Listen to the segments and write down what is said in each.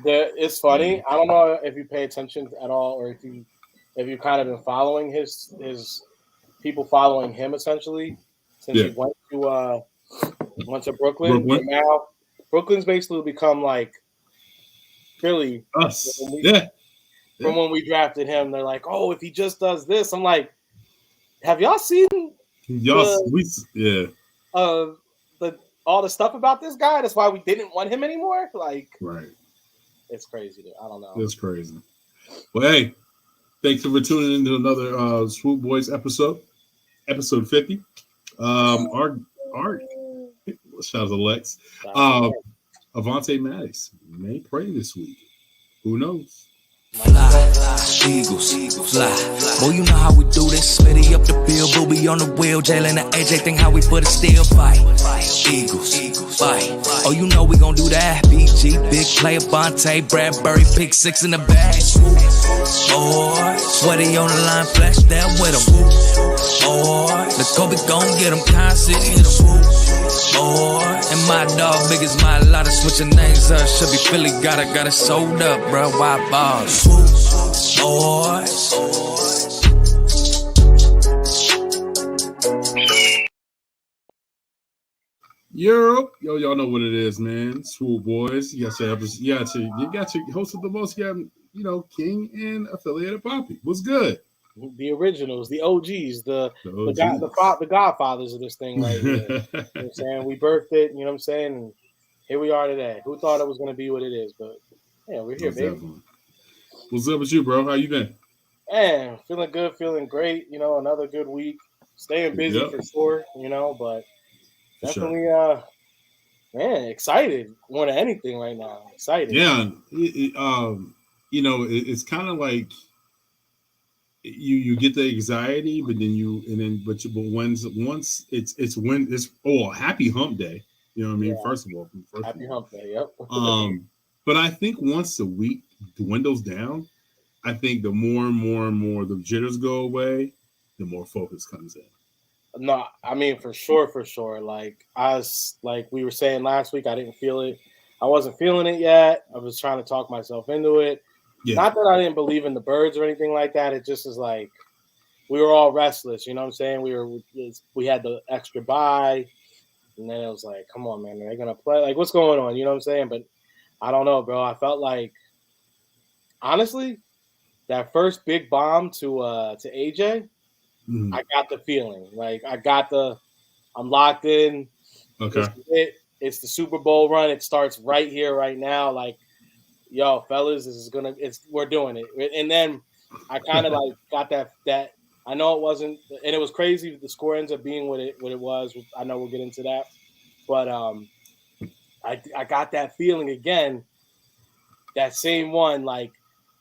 It's funny. I don't know if you pay attention at all, or if you kind of been following his people following him essentially since Yeah. he went to Brooklyn. Brooklyn. And now Brooklyn's basically become like Philly Us. Yeah. from when we drafted him. They're like, oh, if he just does this, I'm like, have y'all seen yeah. the all the stuff about this guy? That's why we didn't want him anymore. Like, right. It's crazy. Dude. I don't know. It's crazy. Well, hey, thanks for tuning into another Swoop Boys episode 50. Our shout out to Lex. Avonte Maddox may play this week. Who knows? Fly, Eagles, fly. Boy, you know how we do this. Smitty up the field, Booby on the wheel. Jalen and AJ think how we put a steel fight. Eagles, fight. Oh, you know we gon' do that. BG, big player, Bonte, Bradbury, pick 6 in the bag. Boy, sweaty on the line, flash that with him. Boy, the Kobe gon' get him, constant, hit him. Boy, and my dog, big as my lot of switching names up. Should be Philly, got it sold up, bro. Why balls? Boys. Europe, y'all know what it is, man. Swoop Boys, you got your host of the most, King and affiliated Poppy. What's good? The originals, the OGs, the godfathers of this thing right here. You know what I'm saying? We birthed it, you know what I'm saying? And here we are today. Who thought it was going to be what it is? But, yeah, we're here, baby. Definitely. What's up with you, bro? How you been? Man, feeling good, feeling great. Another good week. Staying busy for sure, but definitely, man, excited more than anything right now. Excited. Yeah, it's kind of like you get the anxiety, but once it's happy hump day. You know what I mean? Yeah. First of all, happy hump day. Yep. But I think once the week dwindles down, I think the more and more the jitters go away, the more focus comes in. No, I mean for sure. Like we were saying last week, I didn't feel it. I wasn't feeling it yet. I was trying to talk myself into it. Yeah. Not that I didn't believe in the birds or anything like that. It just is like we were all restless. You know what I'm saying? We had the extra bye, and then it was like, come on, man, are they gonna play? Like, what's going on? You know what I'm saying? But I don't know, bro. I felt like, honestly, that first big bomb to AJ, I got the feeling. Like, I'm locked in. Okay. It's the Super Bowl run. It starts right here, right now. Like, yo, fellas, we're doing it. And then I kind of like got that. I know it wasn't, and it was crazy. The score ends up being what it was. I know we'll get into that, but I got that feeling again. That same one, like,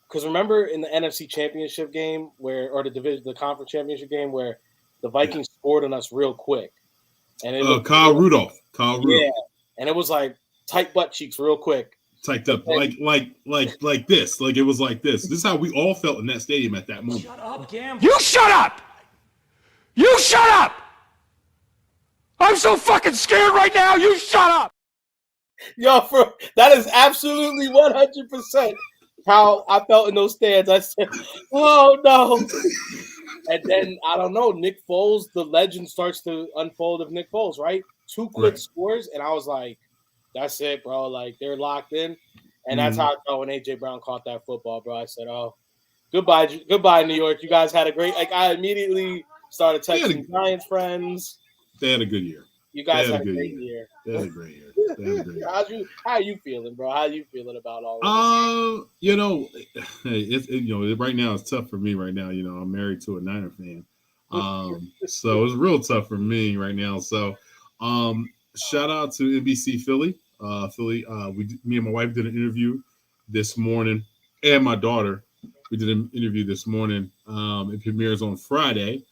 because remember in the NFC Championship game the conference championship game where the Vikings scored on us real quick, and it Kyle Rudolph. Yeah, and it was like tight butt cheeks real quick. Typed up like this. Like it was like this. This is how we all felt in that stadium at that moment. Shut up, Gam. You shut up! You shut up! I'm so fucking scared right now. You shut up! Yo, that is absolutely 100% how I felt in those stands. I said, "Oh no!" And then I don't know. Nick Foles, the legend starts to unfold of Nick Foles. Right, 2 quick scores, and I was like, that's it, bro. Like, they're locked in. And that's how I thought when A.J. Brown caught that football, bro. I said, oh, goodbye, New York. You guys had a great – like, I immediately started texting Giants friends. They had a good year. You guys had a great year. They had a great year. How you feeling, bro? How you feeling about all of this? Right now it's tough for me right now. I'm married to a Niner fan. So it's real tough for me right now. So, shout out to NBC Philly. Me and my wife did an interview this morning, and my daughter. We did an interview this morning. It premieres on Friday.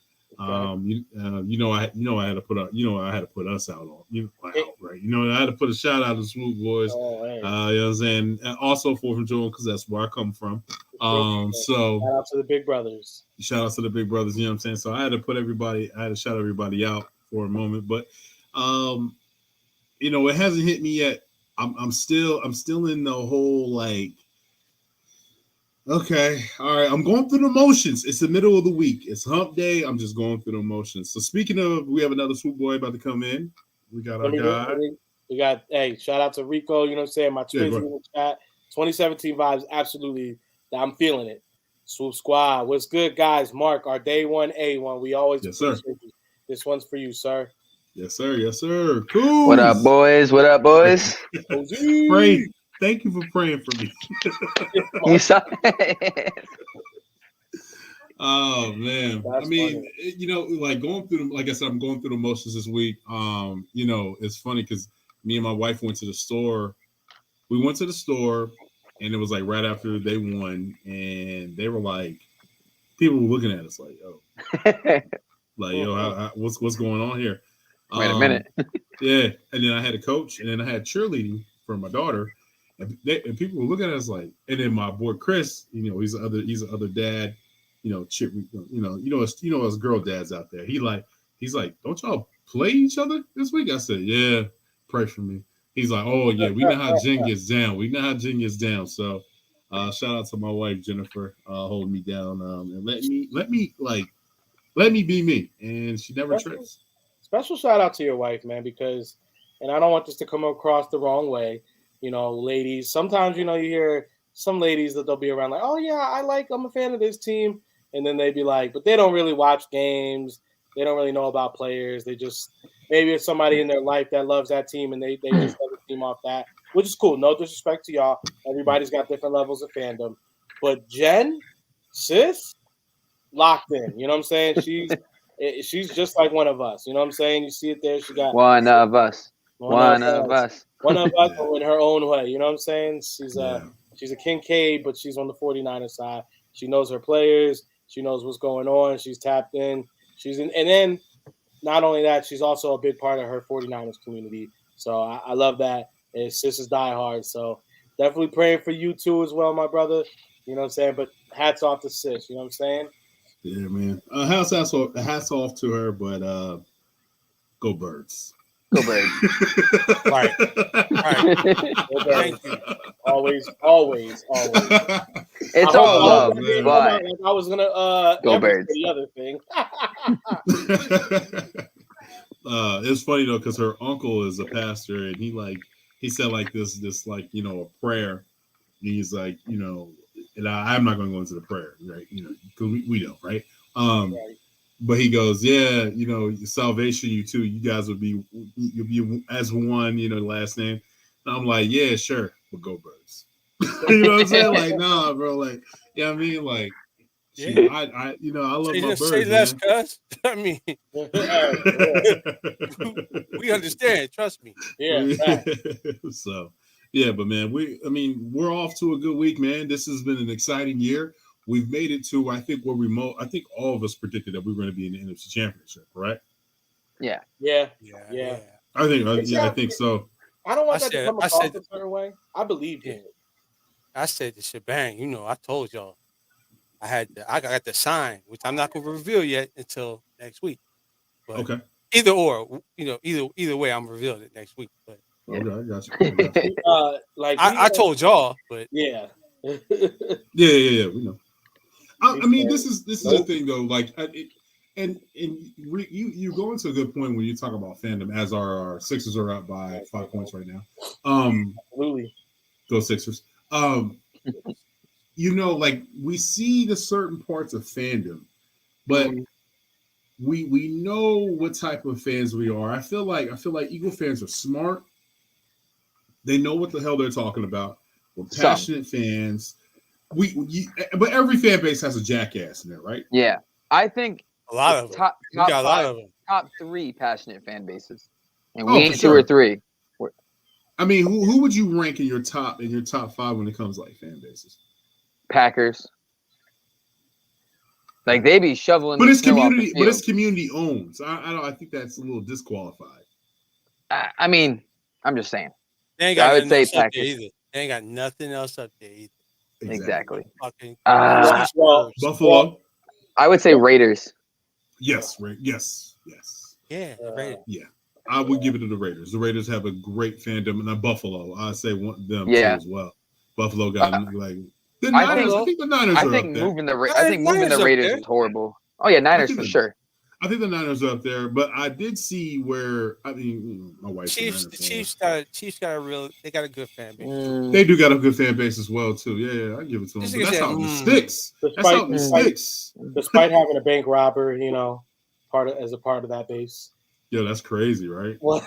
Okay. I had to put us out on. Right? I had to put a shout out to Swoop Boys. Oh, hey. You know what I'm saying? And also 4th of July, because that's where I come from. So shout out to the big brothers. Shout out to the big brothers. You know what I'm saying? So I had to shout everybody out for a moment, but. It hasn't hit me yet. I'm still in the whole like. Okay, all right. I'm going through the motions. It's the middle of the week. It's hump day. I'm just going through the motions. So speaking of, we have another Swoop Boy about to come in. We got our guy. We got, hey, shout out to Rico. You know what I'm saying? My twins in the chat. 2017 vibes, absolutely. I'm feeling it. Swoop Squad, what's good, guys? Mark, our day one A1. We always appreciate you. This one's for you, sir. Yes, sir. Yes, sir. Cool. What up, boys? What up, boys? Pray. Thank you for praying for me. You saw Oh man. That's I mean, funny. you know, like going through like I said, I'm going through the motions this week. You know, it's funny because me and my wife went to the store. We went to the store and it was like right after they won, and they were like, people were looking at us like, oh, like, yo, what's going on here? Wait a minute. Yeah. And then I had a coach, and then I had cheerleading for my daughter. And people were looking at us like, and then my boy Chris, you know, he's the other dad, you know, us girl dads out there. He's like, don't y'all play each other this week? I said, yeah, pray for me. He's like, oh yeah, we know how Jen gets down. So, shout out to my wife Jennifer, holding me down, and let me be me, and she never trips. Special shout out to your wife, man, because, and I don't want this to come across the wrong way. You know, ladies, sometimes, you know, you hear some ladies that they'll be around like, oh, yeah, I'm a fan of this team. And then they'd be like, but they don't really watch games. They don't really know about players. They just, maybe it's somebody in their life that loves that team and they just love the team off that, which is cool. No disrespect to y'all. Everybody's got different levels of fandom. But Jen, sis, locked in. You know what I'm saying? She's just like one of us. You know what I'm saying? You see it there. She got one of us. One of us in her own way. You know what I'm saying? She's a Kincaid, but she's on the 49ers side. She knows her players. She knows what's going on. She's tapped in. And then not only that, she's also a big part of her 49ers community. So I love that. And sis is diehard. So definitely praying for you too as well, my brother. You know what I'm saying? But hats off to sis. You know what I'm saying? Yeah, man. Hats off to her, but go Birds. Go Birds. Right. Go Birds. Always. It's all love, but I was gonna go Birds. The other thing. It's funny though, because her uncle is a pastor, and he said like this like, you know, a prayer. He's like, you know, and I'm not going to go into the prayer, right? You know, because we don't, right? Right. But he goes, yeah, you know, salvation, you guys you'll be as one, you know, the last name. And I'm like, yeah, sure, but go Birds. You know what I'm saying? Like, nah, bro, like, yeah, I mean, like, yeah. I love my Birds. Say less, cuz. I mean, we understand. Trust me. Yeah. So, yeah, but man, we're off to a good week, man. This has been an exciting year. We've made it to, I think I think all of us predicted that we were going to be in the NFC Championship, right? Yeah. I think so. I don't want that to come across a certain way. I believe in it. I said the shebang. You know, I told y'all I got the sign, which I'm not going to reveal yet until next week. But okay. Either or, you know, either way, I'm revealing it next week. But okay, I got you. I told y'all, but yeah, we know. I mean, this is the thing though. Like, you go into a good point when you talk about fandom. As our Sixers are up by 5 points right now. Absolutely, go Sixers. You know, like we see the certain parts of fandom, but we know what type of fans we are. I feel like Eagle fans are smart. They know what the hell they're talking about. We're passionate fans. But every fan base has a jackass in there, right? Yeah, I think a lot of them. We got a lot of them. Top 3 passionate fan bases, and we ain't 2 or 3. I mean, who would you rank in your top 5 when it comes to like fan bases? Packers. Like they be shoveling. But it's community. But it's community owned. So I think that's a little disqualified. I mean, I'm just saying. They ain't got I would say Packers. Either. They ain't got nothing else up there either. Exactly. Buffalo. I would say Raiders. Yes, right. Yes. Yeah, Raiders. Yeah. I would give it to the Raiders. The Raiders have a great fandom, and Buffalo. I say them too as well. Buffalo got like the Niners. I think the Niners are up there. Moving the Raiders is horrible. Oh yeah, Niners for sure. I think the Niners are up there, but I did see where my wife. The Chiefs got a good fan base. They do got a good fan base as well too. Yeah, I give it to them. But that's how it sticks. Despite having a bank robber, as a part of that base. Yo, that's crazy, right? What?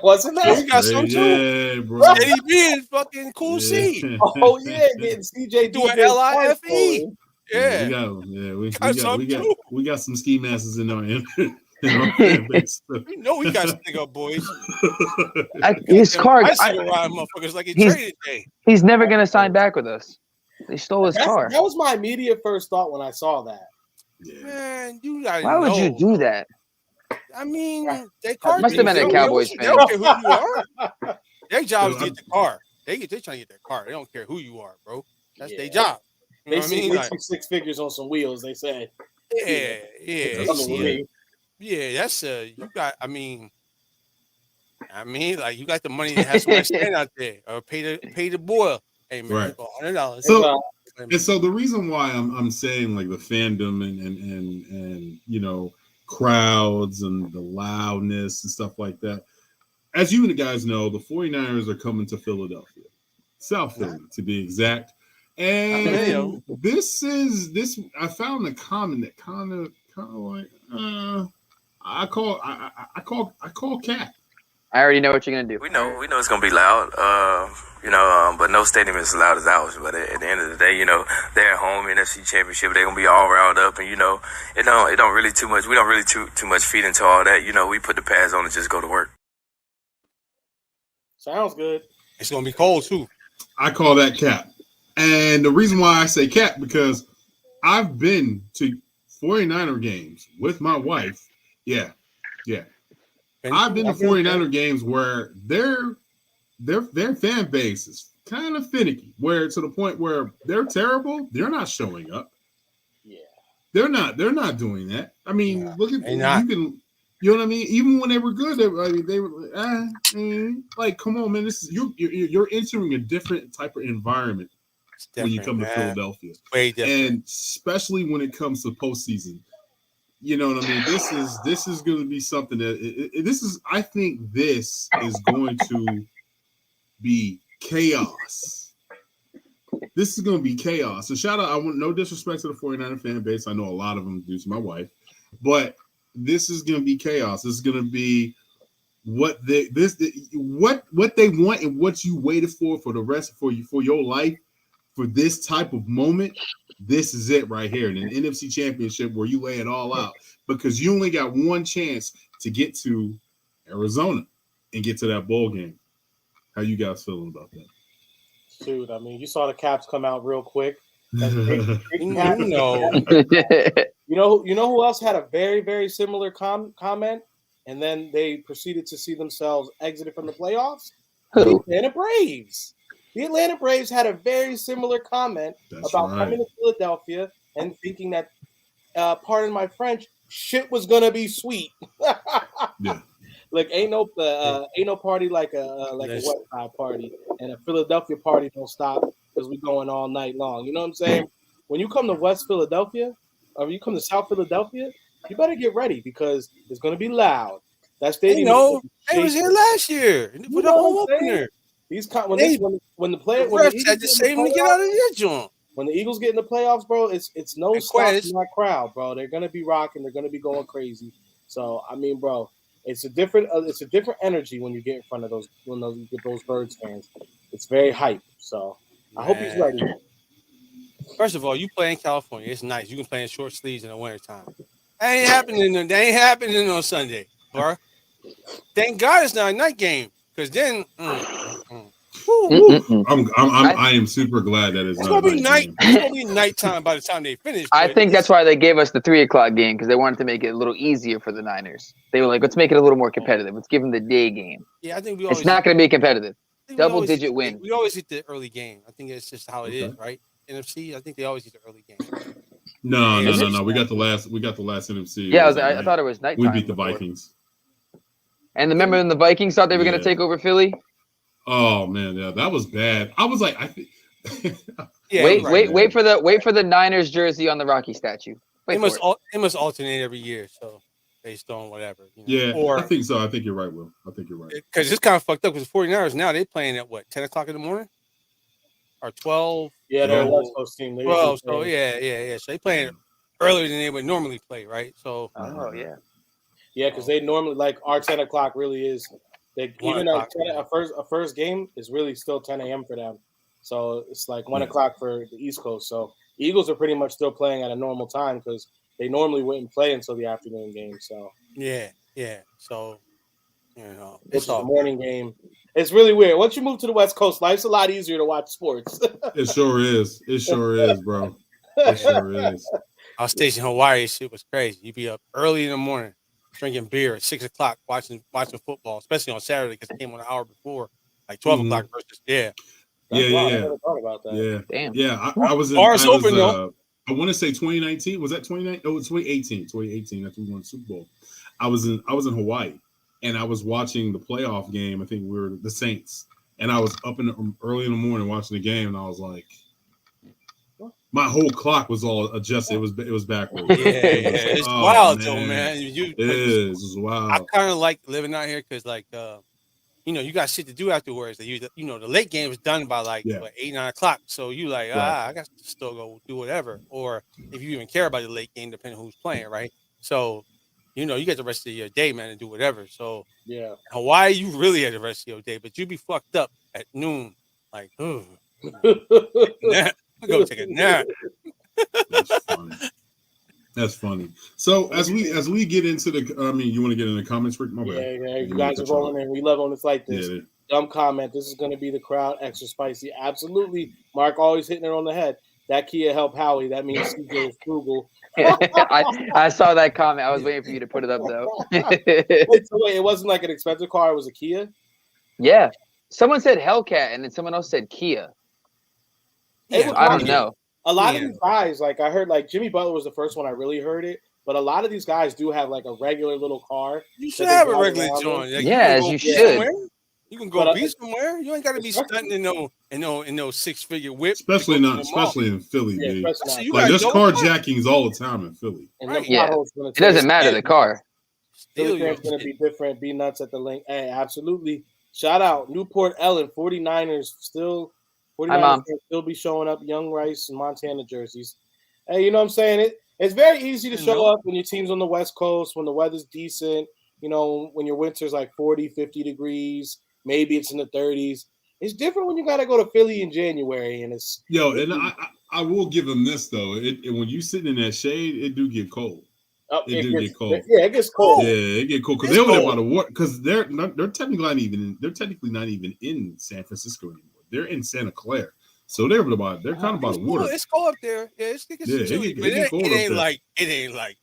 Wasn't that? You got some too. Yeah, bro. Eddie B is fucking cool C. Oh yeah, getting CJ doing LIFE. Yeah, we got some ski masters in our fan base. We know we got stick up boys. His car. Motherfuckers like he traded today. He's never gonna sign back with us. They stole his car. That was my immediate first thought when I saw that. Yeah. Man, you gotta Why would you do that? I mean, they must have been a Cowboys fan. They don't care who you are. Their job is to get the car. They trying to get their car. They don't care who you are, bro. That's their job. You know they see like, 6 figures on some wheels. They say, yeah. That's you got. I mean, like you got the money to have somebody stand out there or pay the boy. Hey man, right. $100. So the reason why I'm saying like the fandom and crowds and the loudness and stuff like that, as you guys know, the 49ers are coming to Philadelphia, South Philly to be exact. And this I found a comment that kind of like I call Cat. I already know what you're gonna do. We know it's gonna be loud, but no stadium is as loud as ours. But at the end of the day, they're at home, NFC Championship. They're gonna be all round up, and it don't really too much. We don't really too much feed into all that. We put the pads on and just go to work. Sounds good. It's gonna be cold too. I call that Cap, and the reason why I say Cap because I've been to 49er games with my wife. Yeah. I've been to 49er games where their fan base is kind of finicky, where to the point where they're terrible, they're not showing up. Yeah. They're not doing that. I mean, look at you can you know what I mean? Even when they were good, they were like, come on, man, this is you're entering a different type of environment when you come to Philadelphia. Way different. And especially when it comes to postseason. You know what I mean? This is going to be something that I think this is going to be chaos. This is going to be chaos. So shout out, I want no disrespect to the 49er fan base. I know a lot of them due to my wife, but this is going to be chaos. This is going to be what they want and what you waited for the rest for your life for this type of moment. This is it right here in an NFC Championship where you lay it all out because you only got one chance to get to Arizona and get to that bowl game. How you guys feeling about that? Dude, I mean, you saw the Caps come out real quick. You know who else had a very, very similar comment, and then they proceeded to see themselves exited from the playoffs? Who? The Atlanta Braves. The Atlanta Braves had a very similar comment about coming to Philadelphia and thinking that, pardon my French, shit was gonna be sweet. Yeah. Like ain't no party like a West Side party, and a Philadelphia party don't stop because we're going all night long. You know what I'm saying? When you come to West Philadelphia or you come to South Philadelphia, you better get ready because it's gonna be loud. That stadium. They was here last year with the home opener. These when the Eagles had to save them to get out of their joint. When the Eagles get in the playoffs, bro, it's no stopping that crowd, bro. They're gonna be rocking. They're gonna be going crazy. So I mean, bro, it's a different energy when you get in front of those Birds fans. It's very hype. So I hope he's ready. First of all, you play in California. It's nice. You can play in short sleeves in the wintertime. That ain't happening on Sunday, bro. Thank God it's not a night game. Because then, I am super glad that it's gonna be night. It's gonna be nighttime by the time they finish. I think that's why they gave us the 3:00 game because they wanted to make it a little easier for the Niners. They were like, let's make it a little more competitive. Let's give them the day game. Yeah, I think it's not going to be competitive. Double-digit win. We always hit the early game. I think it's just how it is, right? NFC. I think they always hit the early game. No. We got the last NFC. Yeah, I thought it was nighttime. We beat the Vikings. And remember when the Vikings thought they were going to take over Philly? Oh man, yeah, that was bad. I was like, I think. wait for the Niners jersey on the Rocky statue. It must alternate every year, so based on whatever. Yeah, I think so. I think you're right, Will. I think you're right. Because it's kind of fucked up because the 49ers now they playing at what 10 o'clock in the morning or 12. Yeah, they're a West Coast team. 12. So yeah. So they playing earlier than they would normally play, right? So yeah, because they normally like our 10 o'clock really is. They even a first game is really still 10 a.m. for them. So it's like 1 o'clock for the East Coast. So the Eagles are pretty much still playing at a normal time because they normally wouldn't play until the afternoon game. So yeah. So it's a morning game. It's really weird. Once you move to the West Coast, life's a lot easier to watch sports. It sure is. It sure is, bro. It sure is. I was stationed in Hawaii. Shit was crazy. You'd be up early in the morning, drinking beer at 6 o'clock, watching football, especially on Saturday because it came on an hour before, like 12 o'clock versus Yeah. I never thought about that. Yeah. Damn. Yeah. I was in. Bars open though. I want to say 2019. Was that 2019? Oh, it's 2018. 2018. That's when we won the Super Bowl. I was in Hawaii, and I was watching the playoff game. I think we were the Saints, and I was up early in the morning watching the game, and I was like, my whole clock was all adjusted. It was backwards. Yeah, it's wild though, man. It's wild. I kind of like living out here because, like, you got shit to do afterwards. The late game is done by like 8, 9 o'clock. So you like, I got to still go do whatever. Or if you even care about the late game, depending on who's playing, right? So, you get the rest of your day, man, to do whatever. So Hawaii, you really had the rest of your day, but you be fucked up at noon, like, go take a nap. That's funny. So as we get into you want to get in the comments, Rick? My bad. Yeah, you guys are rolling in. We love when it's like this. Yeah. Dumb comment. This is going to be the crowd extra spicy. Absolutely. Mark always hitting it on the head. That Kia helped Howie. That means CJ is frugal. I saw that comment. I was waiting for you to put it up though. It wasn't like an expensive car. It was a Kia. Yeah. Someone said Hellcat, and then someone else said Kia. Yeah, I don't know. A lot of these guys, like I heard, like Jimmy Butler was the first one I really heard it, but a lot of these guys do have like a regular little car. You should have a regular joint. Like, you should. You can go be somewhere. You ain't got to be stunting in no 6-figure whip. Especially in Philly, dude. Like there's carjackings all the time in Philly. Right. Yeah, it doesn't matter the car. Philly fans going to be different. Be nuts at the link. Hey, absolutely. Shout out Newport Ellen 49ers still. 49ers still be showing up young Rice and Montana jerseys. Hey, you know what I'm saying? It's very easy to show up when your team's on the West Coast, when the weather's decent, when your winter's like 40, 50 degrees, maybe it's in the 30s. It's different when you got to go to Philly in January. And it's I will give them this, though. When you sitting in that shade, it do get cold. It get cold. Yeah, it gets cold. Yeah, it get cold because they're over there by the water. Because they're technically not even in San Francisco anymore. They're in Santa Clara, so they're kind of by the water. It's cold up there. Yeah, it ain't like.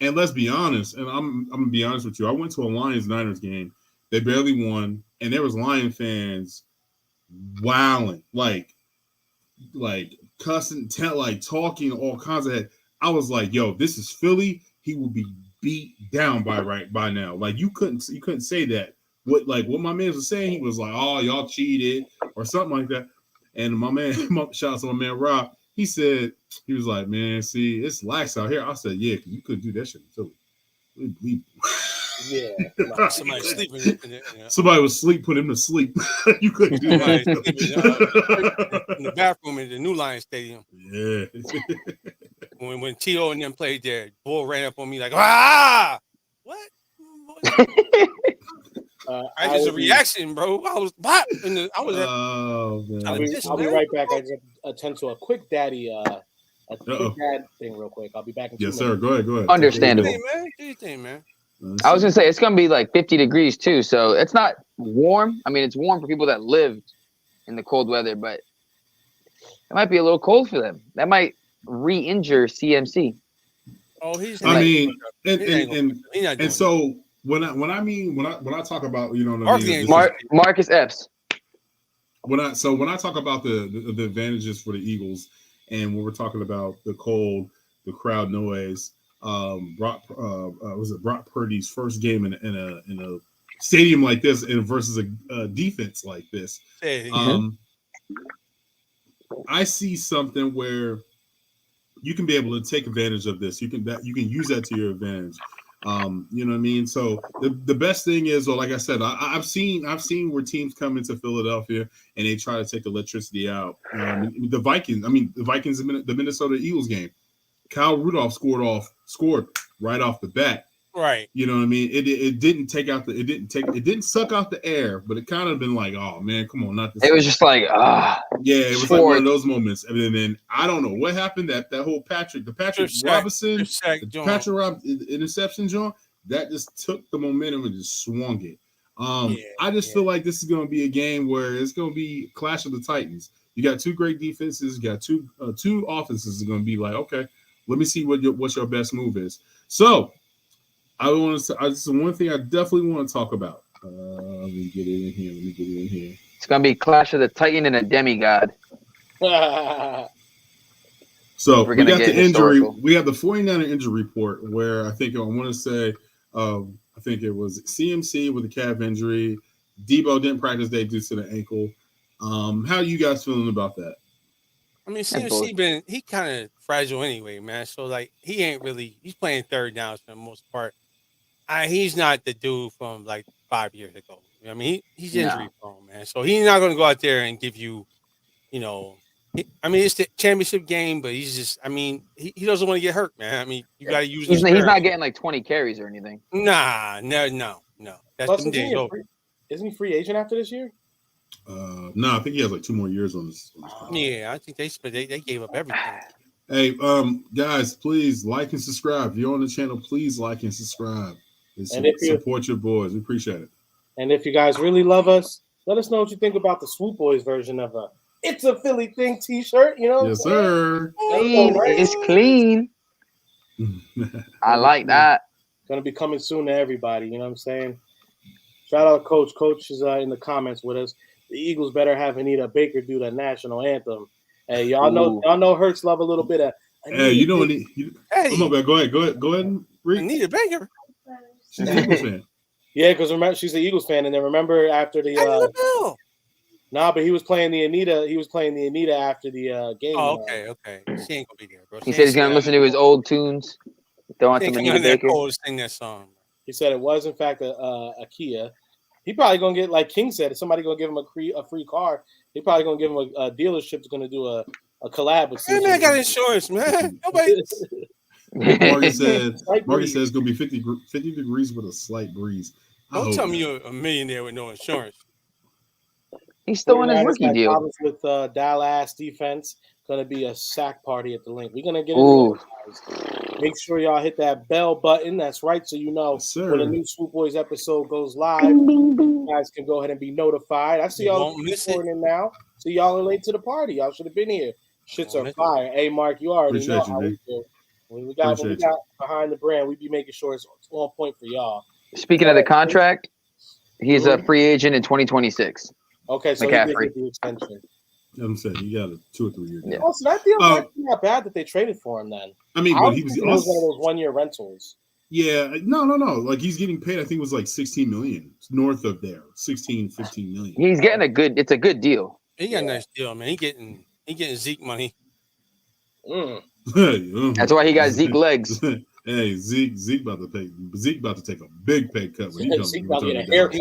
And let's be honest. And I'm gonna be honest with you. I went to a Lions-Niners game. They barely won, and there was Lion fans wilding, like cussing, talking all kinds of. I was like, yo, this is Philly. He will be beat down by now. Like you couldn't say that. What my man was saying, he was like, "Oh, y'all cheated" or something like that. And my man, shout out to my man Rob. He was like, "Man, see, it's lax out here." I said, "Yeah, you couldn't do that shit in Philly." Yeah, somebody sleeping. Somebody was asleep, put him to sleep. You couldn't do that in the bathroom in the New Lion Stadium. Yeah. when T.O. and them played there, Bull ran up on me like, what? I just a reaction, bro. I was hot. I'll be right back. I just attend to a quick daddy, dad thing real quick. I'll be back in 2 minutes. Yes, sir. Go ahead. Understandable. Do your thing, man. I was gonna say it's gonna be like 50 degrees too, so it's not warm. I mean, it's warm for people that lived in the cold weather, but it might be a little cold for them. That might re-injure CMC. Oh, he's. I mean, and so. When I talk about Marcus Epps. When I talk about the advantages for the Eagles and when we're talking about the cold, the crowd noise, Brock Purdy's first game in a stadium like this and versus a defense like this. I see something where you can be able to take advantage of this. You can use that to your advantage. You know what I mean? So the best thing is, like I said, I've seen where teams come into Philadelphia and they try to take electricity out. The Vikings, the Minnesota Eagles game, Kyle Rudolph scored right off the bat. Right. You know what I mean? It didn't suck out the air, but it kind of been like, oh man, come on, not this. It was just like, yeah, it was like one of those moments. And then I don't know what happened. That whole Patrick Robinson interception, John, that just took the momentum and just swung it. I just feel like this is going to be a game where it's going to be Clash of the Titans. You got two great defenses. You got two offenses are going to be like, okay, let me see what your best move is. So. This is one thing I definitely want to talk about. Let me get it in here. It's gonna be Clash of the Titan and a demigod. So we got the injury. We have the 49er injury report where I want to say I think it was CMC with a calf injury. Debo didn't practice day due to the ankle. How are you guys feeling about that? I mean, CMC he kind of fragile anyway, man. So like he's playing third downs for the most part. He's not the dude from like 5 years ago. I mean, he's injury prone, man. So he's not going to go out there and give you, it's the championship game, but he's just, he doesn't want to get hurt, man. I mean, you got to use. He's not getting like 20 carries or anything. No. That's the day over. Isn't he free agent after this year? No, I think he has like 2 more years on this. Yeah, I think they gave up everything. Hey, guys, please like and subscribe. If you're on the channel, please like and subscribe. And support your boys. We appreciate it. And if you guys really love us, let us know what you think about the Swoop Boys version of It's a Philly Thing t-shirt. You know? Yes, sir. It's clean. I like that. Going to be coming soon to everybody. You know what I'm saying? Shout out Coach. Coach is in the comments with us. The Eagles better have Anita Baker do the national anthem. Hey, y'all know Hurts love a little bit of. Hey, come on, man. Go ahead and read. Anita Baker. She's an Eagles fan. Yeah, because remember she's an Eagles fan, and then remember after the but he was playing the Anita. He was playing the Anita after the game. Oh, okay. She ain't gonna be there, bro. He said he's gonna listen to his old tunes. Don't want some Anita Baker. Sing that song. He said it was in fact a Kia. He probably gonna get, like King said, if somebody gonna give him a free car, he probably gonna give him a dealership that's gonna do a collab with. Man, I got insurance, man. Nobody. Marty says it's gonna be 50 degrees with a slight breeze. Don't tell me you're a millionaire with no insurance. He's still in his rookie deal. Problems with Dallas defense. Gonna be a sack party at the link. We're gonna get into it. Make sure y'all hit that bell button. That's right, so you know when a new Swoop Boys episode goes live. You guys can go ahead and be notified. I see y'all recording now. So y'all are late to the party. Y'all should have been here. Shit's on fire. Hey, Mark, you already know how we do. When we got behind the brand, we be making sure it's on point for y'all. Speaking of the contract, he's a free agent in 2026. Okay, so McCaffrey. he did get the extension. I'm saying you got a 2 or 3 year deal. Yeah. Oh, so that deal might be not bad that they traded for him then. I mean, but he was one of those 1 year rentals. Yeah, no. Like he's getting paid. I think it was like 16 million north of there, 16, 15 million. He's getting it's a good deal. He got a nice deal, man. He getting Zeke money. That's why he got Zeke legs. Hey, Zeke about to take a big pay cut when he comes. Zeke about to get a haircut.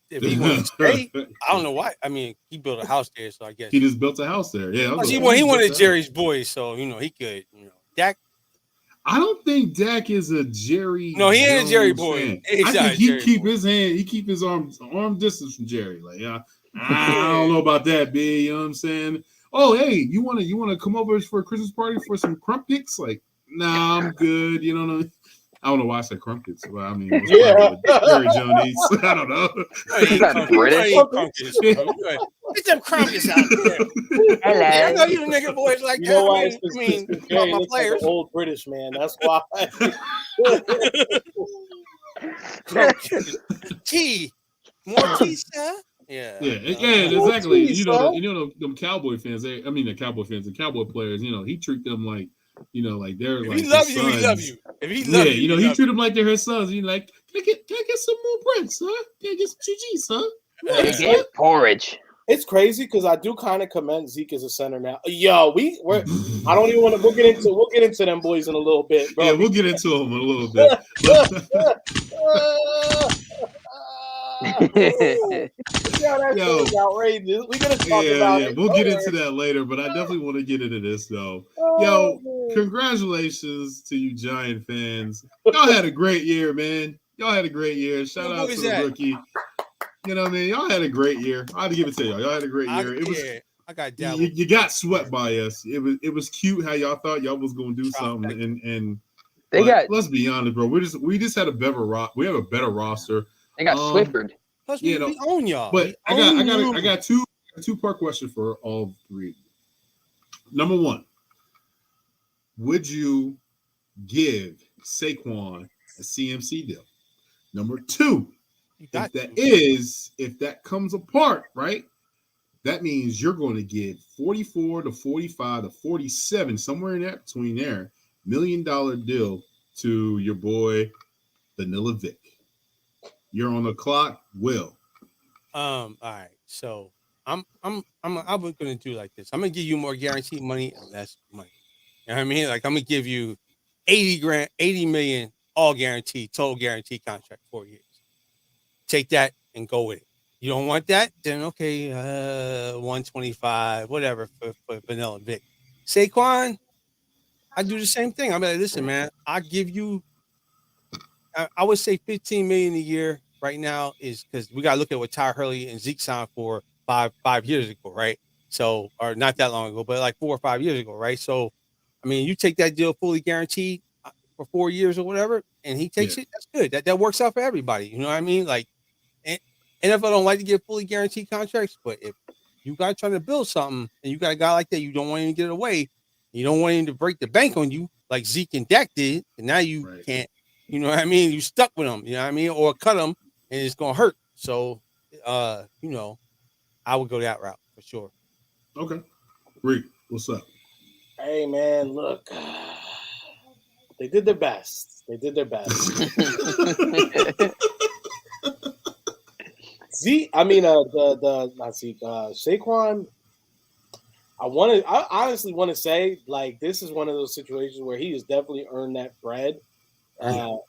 If he wants to stay, I don't know why. I mean, he built a house there, so I guess he just built a house there. Yeah, he wanted Jerry's boy, so he could. Dak. I don't think Dak is a Jerry. No, he ain't a Jerry boy. I think he keep his hand. He keep his arm distance from Jerry. Like, I don't know about that, B. You know what I'm saying? Oh, hey, you wanna come over for a Christmas party for some crumpets? Like, nah, I'm good. You know what I mean? I don't know why I said crumpets. Well, I mean, Jerry Jones. I don't know. Is that British? Get them crumpets out there. Hello. I know you nigga boys like you know that. Why? I mean my players. Like an old British man. That's why. Tea. More tea, sir? Yeah, exactly. You know them Cowboy fans. The Cowboy players. He treat them like You know, like they're If like he love his you, he love sons. you. If he love you, you know, he he love treat them like they're his sons. He's like, can I get some more bricks, huh? Can I get some GGs, huh? Let me get your porridge. It's crazy because I do kind of commend Zeke as a center now. Yo, we're I don't even want to. We'll get into them boys in a little bit, bro. Yeah, we'll get into them in a little bit. Yeah, that shit was outrageous. We're gonna talk about it. We'll get into that later, but I definitely want to get into this though. Congratulations to you Giant fans. Y'all had a great year, man. Y'all had a great year. Shout out to the rookie. You know what I mean? Y'all had a great year. I had to give it to y'all. Y'all had a great year. I got you got swept by us. It was cute how y'all thought y'all was gonna do something, and let's be honest, bro. We just had a better roster. They got Swiffered. Plus, we own y'all. But I got two-part question for all three. Number one, would you give Saquon a CMC deal? Number two, if that comes apart, right? That means you're going to give 44 to 45 to 47, somewhere in that between there, $1 million deal to your boy Vanilla Vic. You're on the clock, Will. All right. So I'm going to do like this. I'm going to give you more guaranteed money and less money. You know what I mean? Like I'm going to give you 80 million, all guaranteed, total guaranteed contract, 4 years. Take that and go with it. You don't want that? Then okay, 125, whatever for Vanilla Vic. Saquon, I do the same thing. I'm like, listen, man, I give you, I would say 15 million a year right now is because we got to look at what Ty Hurley and Zeke signed for five years ago, right? So, or not that long ago, but like 4 or 5 years ago, right? So, I mean, you take that deal fully guaranteed for 4 years or whatever, and he takes it. That's good. That works out for everybody. You know what I mean? Like, NFL don't like to give fully guaranteed contracts, but if you got trying to build something and you got a guy like that, you don't want him to get it away. You don't want him to break the bank on you like Zeke and Dak did, and now you can't. You know what I mean? You stuck with him. You know what I mean? Or cut him, and it's gonna hurt. So, I would go that route for sure. Okay, Rick, what's up? Hey man, look, they did their best. Saquon. I honestly want to say, like, this is one of those situations where he has definitely earned that bread. He got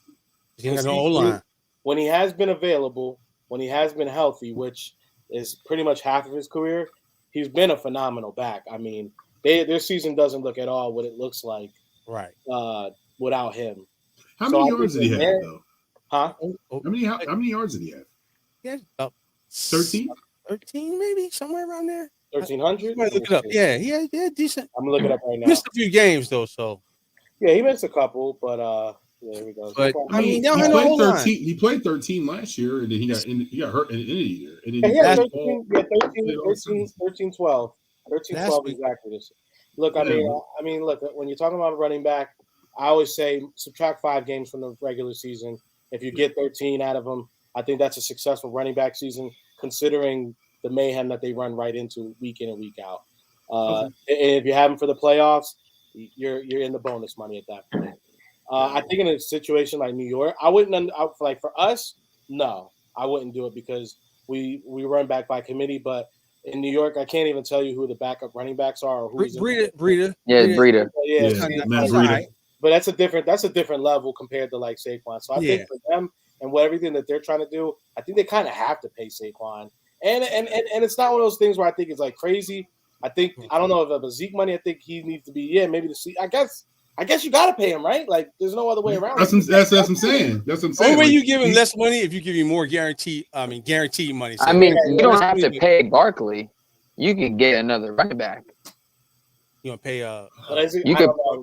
no O-line. When he has been available, when he has been healthy, which is pretty much half of his career, he's been a phenomenal back. I mean, their season doesn't look at all what it looks like, right? Without him. How many yards did he have, though? Huh? How many yards did he have? Yeah, about 13, maybe somewhere around there. 1,300. Look it up. Yeah, he had decent. I'm looking up right now. Missed a few games though, so yeah, he missed a couple, but yeah, here we go. But I mean, he played 13. He played 13 last year, and then he got hurt in the end of the year. And then he had 13, 12 exactly. This. Look, I mean, look, when you're talking about a running back, I always say subtract 5 games from the regular season. If you get 13 out of them, I think that's a successful running back season, considering the mayhem that they run right into week in and week out. And if you have them for the playoffs, you're in the bonus money at that point. I think in a situation like New York, I wouldn't like for us. No, I wouldn't do it because we run back by committee. But in New York, I can't even tell you who the backup running backs are or who's Breida. Yeah, Breida. Yeah, Matt Breida. Right. But that's a different level compared to like Saquon. So I think for them and everything that they're trying to do, I think they kind of have to pay Saquon. And it's not one of those things where I think it's like crazy. I don't know if it was Zeke money. I think he needs to be maybe the Zeke. I guess you got to pay him, right? Like there's no other way around. That's what I'm saying. The only way you give him less money if you give him more guaranteed money. So you don't have to pay Barkley. You can get another running back. You want to pay?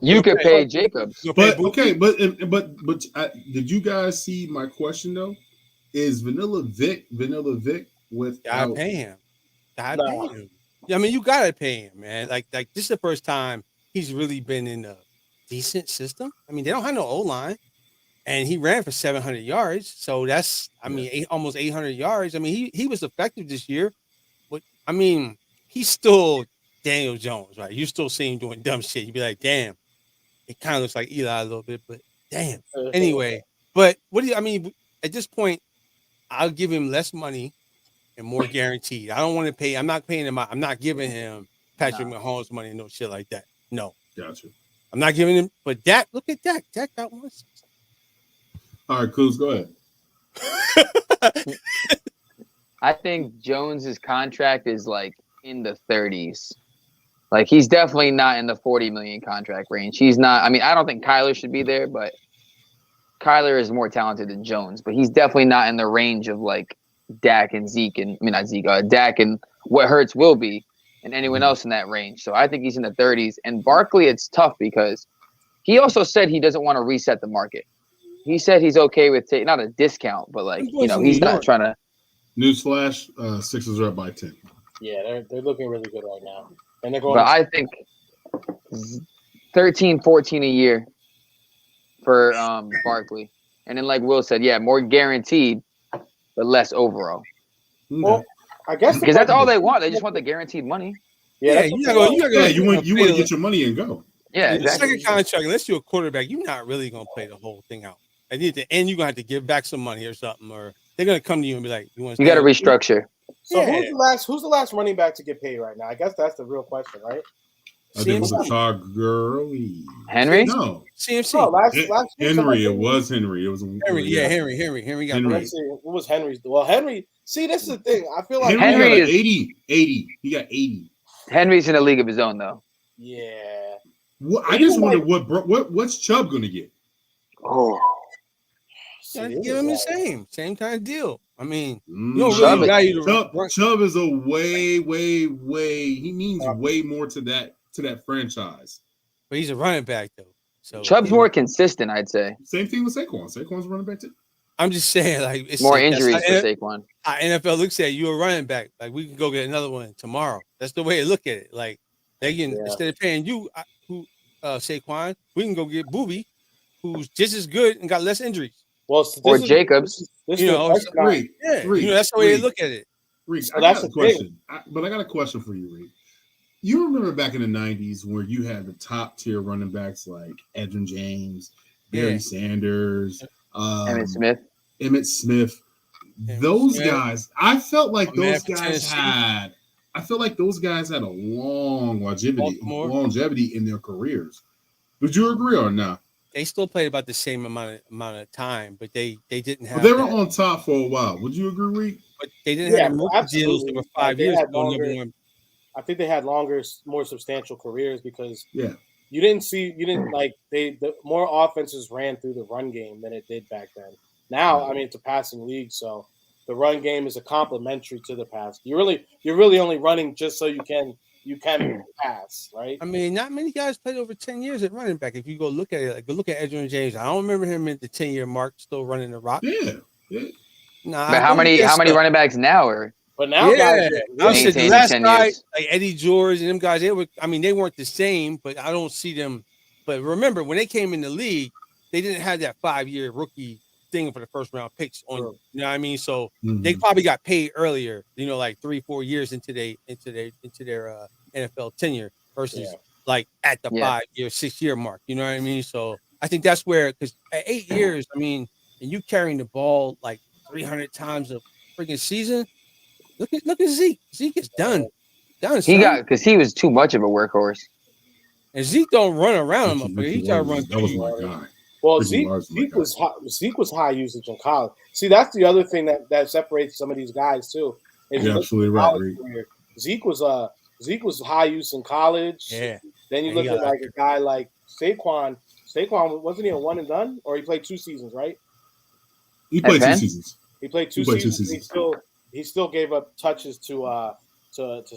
You could pay Jacobs. But did you guys see my question though? Is Vanilla Vic with? Gotta pay him. Pay him. I mean, you gotta pay him, man. Like this is the first time he's really been in a decent system. I mean, they don't have no O-line, and he ran for 700 yards. So that's, almost 800 yards. I mean, he was effective this year, but I mean, he's still Daniel Jones, right? You still see him doing dumb shit. You'd be like, damn, it kind of looks like Eli a little bit, but damn. Anyway, but I mean, at this point, I'll give him less money and more guaranteed. I don't want to pay. I'm not paying him. I'm not giving him Patrick Mahomes money and no shit like that. No. Gotcha. I'm not giving him. But Dak, look at Dak. Dak got one. All right, Kuz, go ahead. I think Jones's contract is like in the 30s. Like he's definitely not in the 40 million contract range. He's not. I mean, I don't think Kyler should be there, but Kyler is more talented than Jones. But he's definitely not in the range of like Dak and Zeke and not Zeke, Dak and what Hurts will be, and anyone else in that range. So I think he's in the 30s. And Barkley, it's tough because he also said he doesn't want to reset the market. He said he's okay with not a discount, but like he's not trying to. Newsflash: Sixers are up by 10. Yeah, they're looking really good right now, and they're going. But I think 13, 14 a year for Barkley, and then like Will said, yeah, more guaranteed, but less overall. Well, I guess because that's all they want. They just want the guaranteed money. Yeah, you want to get your money and go. Yeah, exactly. Second contract, unless you're a quarterback, you're not really gonna play the whole thing out. At the end, you're gonna have to give back some money or something, or they're gonna come to you and be like, "You want?" You got to restructure. So who's the last running back to get paid right now? I guess that's the real question, right? I think it was a Todd Gurley. Henry? No. CMC. No, last Henry. It was Henry. It was Henry. Yeah, Henry got paid. What was Henry's? Well, Henry. See, this is the thing. I feel like Henry is 80. He got 80. Henry's in a league of his own, though. Yeah. Well, I just wonder what's Chubb going to get? Oh. Give him the same kind of deal. I mean, you don't really value Chubb is a way. He means way more to that franchise. But he's a running back though. So Chubb's more consistent, I'd say. Same thing with Saquon. Saquon's a running back too. I'm just saying, like it's more like, injuries for Saquon. NFL looks at you a running back. Like we can go get another one tomorrow. That's the way they look at it. Like they can instead of paying you Saquon, we can go get Booby, who's just as good and got less injuries. Well, or Jacobs. That's the way they look at it. Reed, I got a question. I got a question for you, Reed. You remember back in the 90s where you had the top tier running backs like Edwin James, Barry Sanders, Emmitt Smith. Those guys, I felt like those guys had a long longevity in their careers. Would you agree or not? They still played about the same amount of time, but they didn't have. But they were on top for a while. Would you agree, Reed? But they didn't have rookie deals for 5 years. I think they had longer, more substantial careers because you didn't like the more offenses ran through the run game than it did back then. Now, I mean, it's a passing league, so the run game is a complementary to the pass. You're really only running just so you can pass, right? I mean, not many guys played over 10 years at running back. If you go look at it, like go look at Edwin James. I don't remember him at the 10-year mark still running the rock. Yeah. Nah, but how many running backs now are? But now, guys, I said the last guy, like Eddie George and them guys, they weren't the same, but I don't see them. But remember, when they came in the league, they didn't have that 5-year rookie thing for the first round picks on. You know what I mean? So they probably got paid earlier. Like 3-4 years into their NFL tenure versus like at the 5-year, 6-year mark. You know what I mean? So I think that's where, because at 8 years, I mean, and you carrying the ball like 300 times a freaking season. Look at Zeke. Zeke is done. Because he was too much of a workhorse. And Zeke don't run around him. He try to run. That was my guy. Well, Zeke was high usage in college. See, that's the other thing that separates some of these guys too. You're absolutely right. Zeke was high use in college. Yeah. Then you look at like a guy like Saquon. Saquon, wasn't he a one and done, or he played 2 seasons, right? He played 2 seasons. He played 2 seasons. He still gave up touches to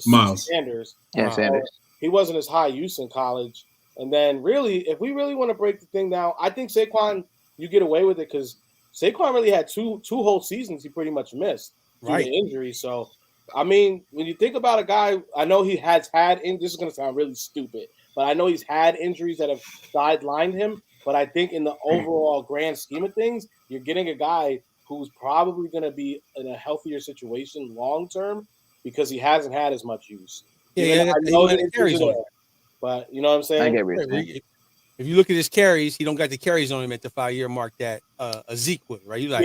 Miles Sanders. Yeah, Sanders. He wasn't as high use in college. And then really, if we really want to break the thing down, I think Saquon, you get away with it because Saquon really had two whole seasons he pretty much missed due to injury. So, I mean, when you think about a guy, I know he has had, and this is going to sound really stupid, but I know he's had injuries that have sidelined him. But I think in the overall grand scheme of things, you're getting a guy who's probably going to be in a healthier situation long term because he hasn't had as much use. Yeah, I know that carries on. But you know what I'm saying? I get everything. If you look at his carries, he don't got the carries on him at the 5-year mark that a Zeke would, right? You like,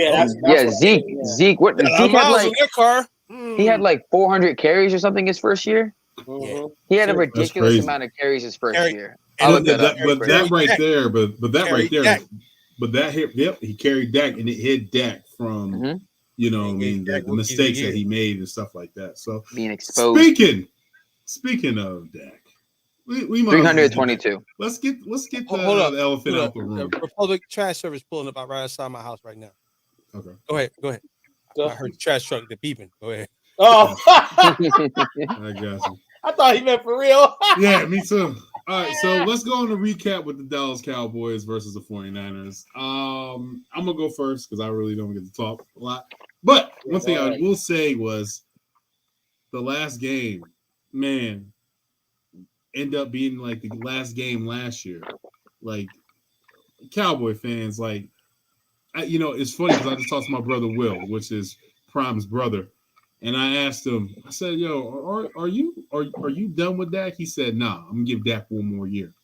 Zeke. What Zeke had miles like in their car. He had like 400 carries or something his first year. Yeah. He had a ridiculous amount of carries his first year. But that right there, yep, he carried Dak and it hit Dak from the mistakes that he made and stuff like that. So being exposed. Speaking of Dak, we 322. Let's get the elephant out the room. The Republic trash service pulling up right outside my house right now. Okay. Go ahead. I heard the trash truck, the beeping. Go ahead. Oh, I got you. I thought he meant for real. Yeah, me too. All right, so let's go on to recap with the Dallas Cowboys versus the 49ers. I'm going to go first because I really don't get to talk a lot. But one thing I will say was the last game, man, end up being like the last game last year. Like, Cowboy fans, like, it's funny because I just talked to my brother Will, which is Prime's brother. And I asked him, I said, yo, are you done with Dak? He said, nah, I'm going to give Dak one more year.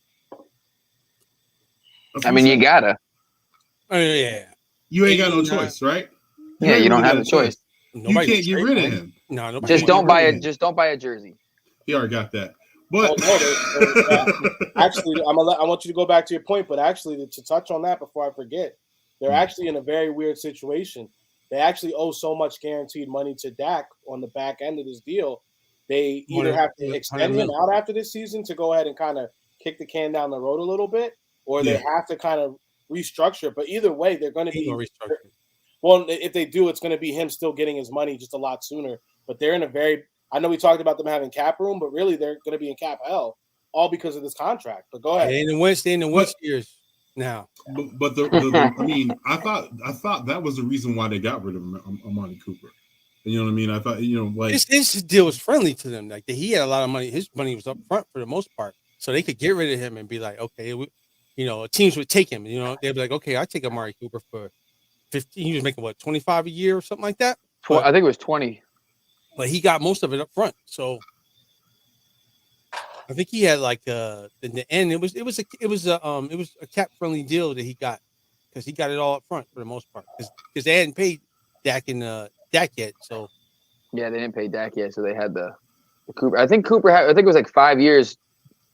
I mean, you got to. Oh, yeah. You ain't got no choice, right? Yeah, you don't have a choice. You can't get rid of him. No, just don't buy a jersey. He already got that. But actually, I want you to go back to your point, but actually to touch on that before I forget, they're actually in a very weird situation. They actually owe so much guaranteed money to Dak on the back end of this deal. They either have to extend him out after this season to go ahead and kind of kick the can down the road a little bit, or they have to kind of restructure. But either way, they're going to be restructured. Well, if they do, it's going to be him still getting his money just a lot sooner. But they're in a very – I know we talked about them having cap room, but really they're going to be in cap hell all because of this contract. But go ahead. They in the West years now. But I mean, I thought that was the reason why they got rid of Amari Cooper. You know what I mean? I thought, like his deal was friendly to them. Like he had a lot of money. His money was up front for the most part, so they could get rid of him and be like, okay, teams would take him. They'd be like, okay, I take Amari Cooper for 15. He was making what, 25 a year or something like that. I think it was 20. But he got most of it up front, so I think he had like in the end it was a cap friendly deal that he got because he got it all up front for the most part because they hadn't paid Dak yet. So yeah, they didn't pay Dak yet, so they had the Cooper. I think it was like 5 years,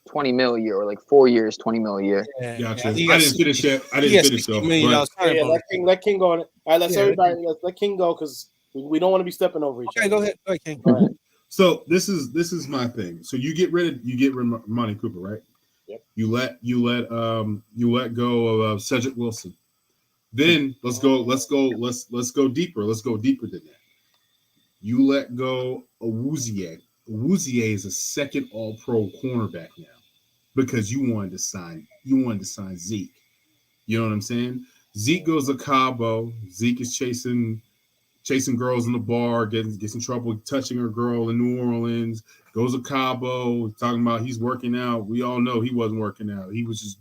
$20 million a year, or like 4 years, $20 million a year. Yeah, gotcha. I didn't finish yet. I didn't finish though. Let King go. All right, everybody let King go because we don't want to be stepping over each other. Go ahead, King. All right. So this is my thing. So you get rid of Amari Cooper, right? Yep. You let go of Cedric Wilson. Then let's go deeper. Let's go deeper than that. You let go of Awuzie. Awuzie is a second All-Pro cornerback now because you wanted to sign Zeke. You know what I'm saying? Zeke goes to Cabo. Zeke is chasing girls in the bar, gets in trouble touching a girl in New Orleans, goes to Cabo, talking about he's working out. We all know he wasn't working out. He was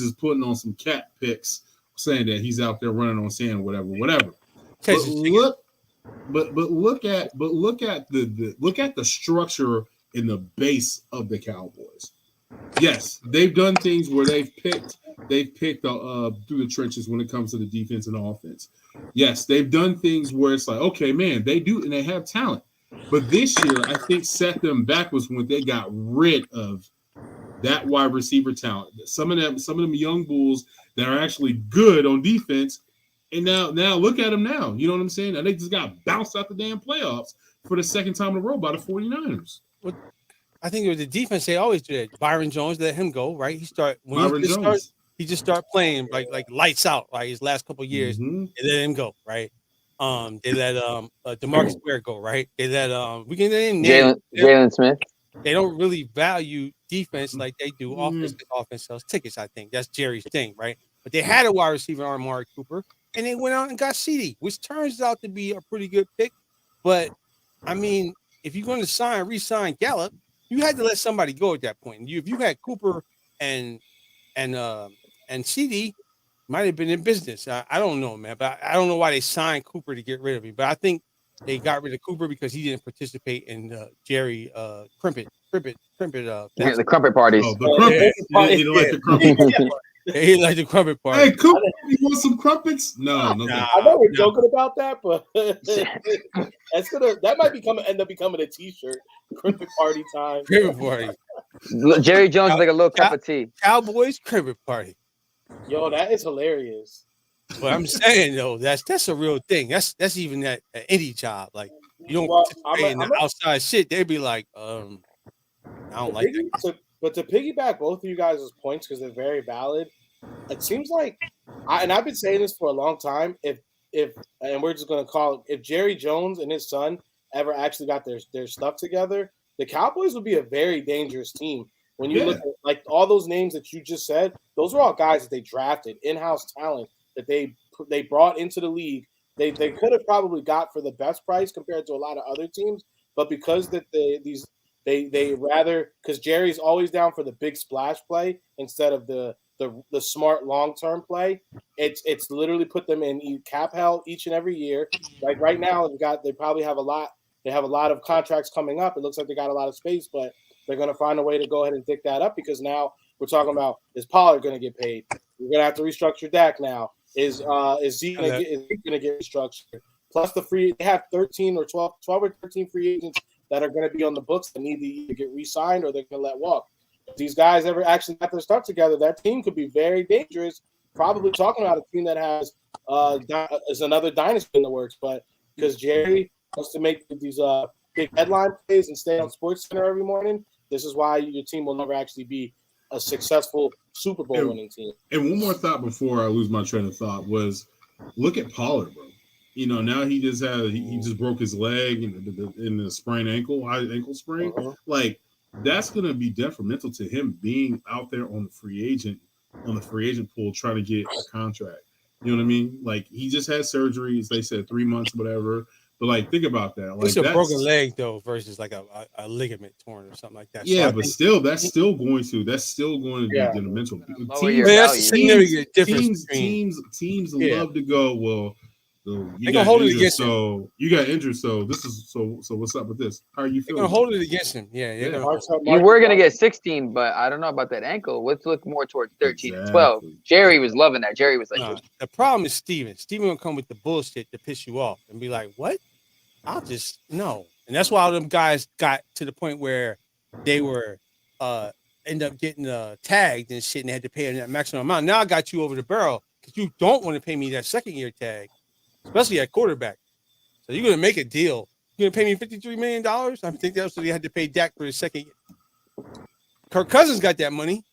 just putting on some cat pics, saying that he's out there running on sand, whatever. But look at the structure in the base of the Cowboys. Yes, they've done things where they've picked through the trenches when it comes to the defense and offense. Yes, they've done things where it's like, okay, man, they do and they have talent. But this year, I think set them backwards when they got rid of that wide receiver talent. Some of them young bulls that are actually good on defense. And now look at them now. You know what I'm saying? And they just got bounced out the damn playoffs for the second time in a row by the 49ers. Well, I think it was the defense. They always do that. Byron Jones, let him go, right? He just start playing like lights out, like his last couple of years. Mm-hmm. They let him go, right? They let DeMarcus Ware go, right? They let Jalen Smith. They don't really value defense like they do offense. Offense sells tickets, I think. That's Jerry's thing, right? But they had a wide receiver on Amari Cooper, and they went out and got CD, which turns out to be a pretty good pick. But I mean, if you're going to re-sign Gallup, you had to let somebody go at that point. If you had Cooper and CD, might have been in business. I don't know, man, but I don't know why they signed Cooper to get rid of him. But I think they got rid of Cooper because he didn't participate in Jerry Crimpet. Yeah, the crumpet parties. Oh, the crumpet. He like the crumpet. He like the crumpet party. Hey, Cooper, you want some crumpets? No. I know we're joking about that, but that might end up becoming a T-shirt. Crimpet party time. Crimpet party. Jerry Jones is like a little cup of tea. Cowboys crimpet party. Yo, that is hilarious. But I'm saying though, that's a real thing. That's even that indie job. Like you don't participate in the outside shit. They'd be like, I don't like that. But to piggyback both of you guys' points because they're very valid. It seems like, I've been saying this for a long time. If we're just gonna call it, if Jerry Jones and his son ever actually got their stuff together, the Cowboys would be a very dangerous team. When you look at like all those names that you just said, those are all guys that they drafted, in-house talent that they brought into the league. They could have probably got for the best price compared to a lot of other teams, but because that they rather, because Jerry's always down for the big splash play instead of the smart long-term play. It's literally put them in cap hell each and every year. Like right now, they probably have a lot. They have a lot of contracts coming up. It looks like they got a lot of space, but they're going to find a way to go ahead and dig that up because now we're talking about, is Pollard going to get paid? We're going to have to restructure Dak now. Is Zeke going to get restructured? Plus they have 12 or 13 free agents that are going to be on the books that need to either get re-signed or they're going to let walk. If these guys ever actually got their stuff together, that team could be very dangerous. Probably talking about a team that has is another dynasty in the works, but because Jerry wants to make these big headline plays and stay on SportsCenter every morning, this is why your team will never actually be a successful Super Bowl winning team. And one more thought before I lose my train of thought was, look at Pollard, bro. You know, now he just broke his leg in the sprained ankle sprain. Uh-huh. Like, that's going to be detrimental to him being out there on the free agent pool trying to get a contract. You know what I mean? Like, he just had surgery, as they said, 3 months, whatever. But like, think about that. Like, it's a broken leg though, versus like a ligament torn or something like that. Yeah, so but still, that's still going to be detrimental. Teams love to go, well, you got hold it against him. You got injured, so this is so what's up with this? How are you feeling? They're gonna hold it against him. Yeah. You were gonna get 16, but I don't know about that ankle. Let's look more towards 13 and 12. Jerry was loving that. Jerry was like, the problem is Steven. Steven will come with the bullshit to piss you off and be like, what? I'll just no. And that's why all them guys got to the point where they were end up getting tagged and shit and they had to pay that maximum amount. Now I got you over the barrel because you don't want to pay me that second year tag, especially at quarterback. So you're gonna make a deal. You're gonna pay me $53 million. I think that's what they had to pay Dak for the second year. Kirk Cousins got that money.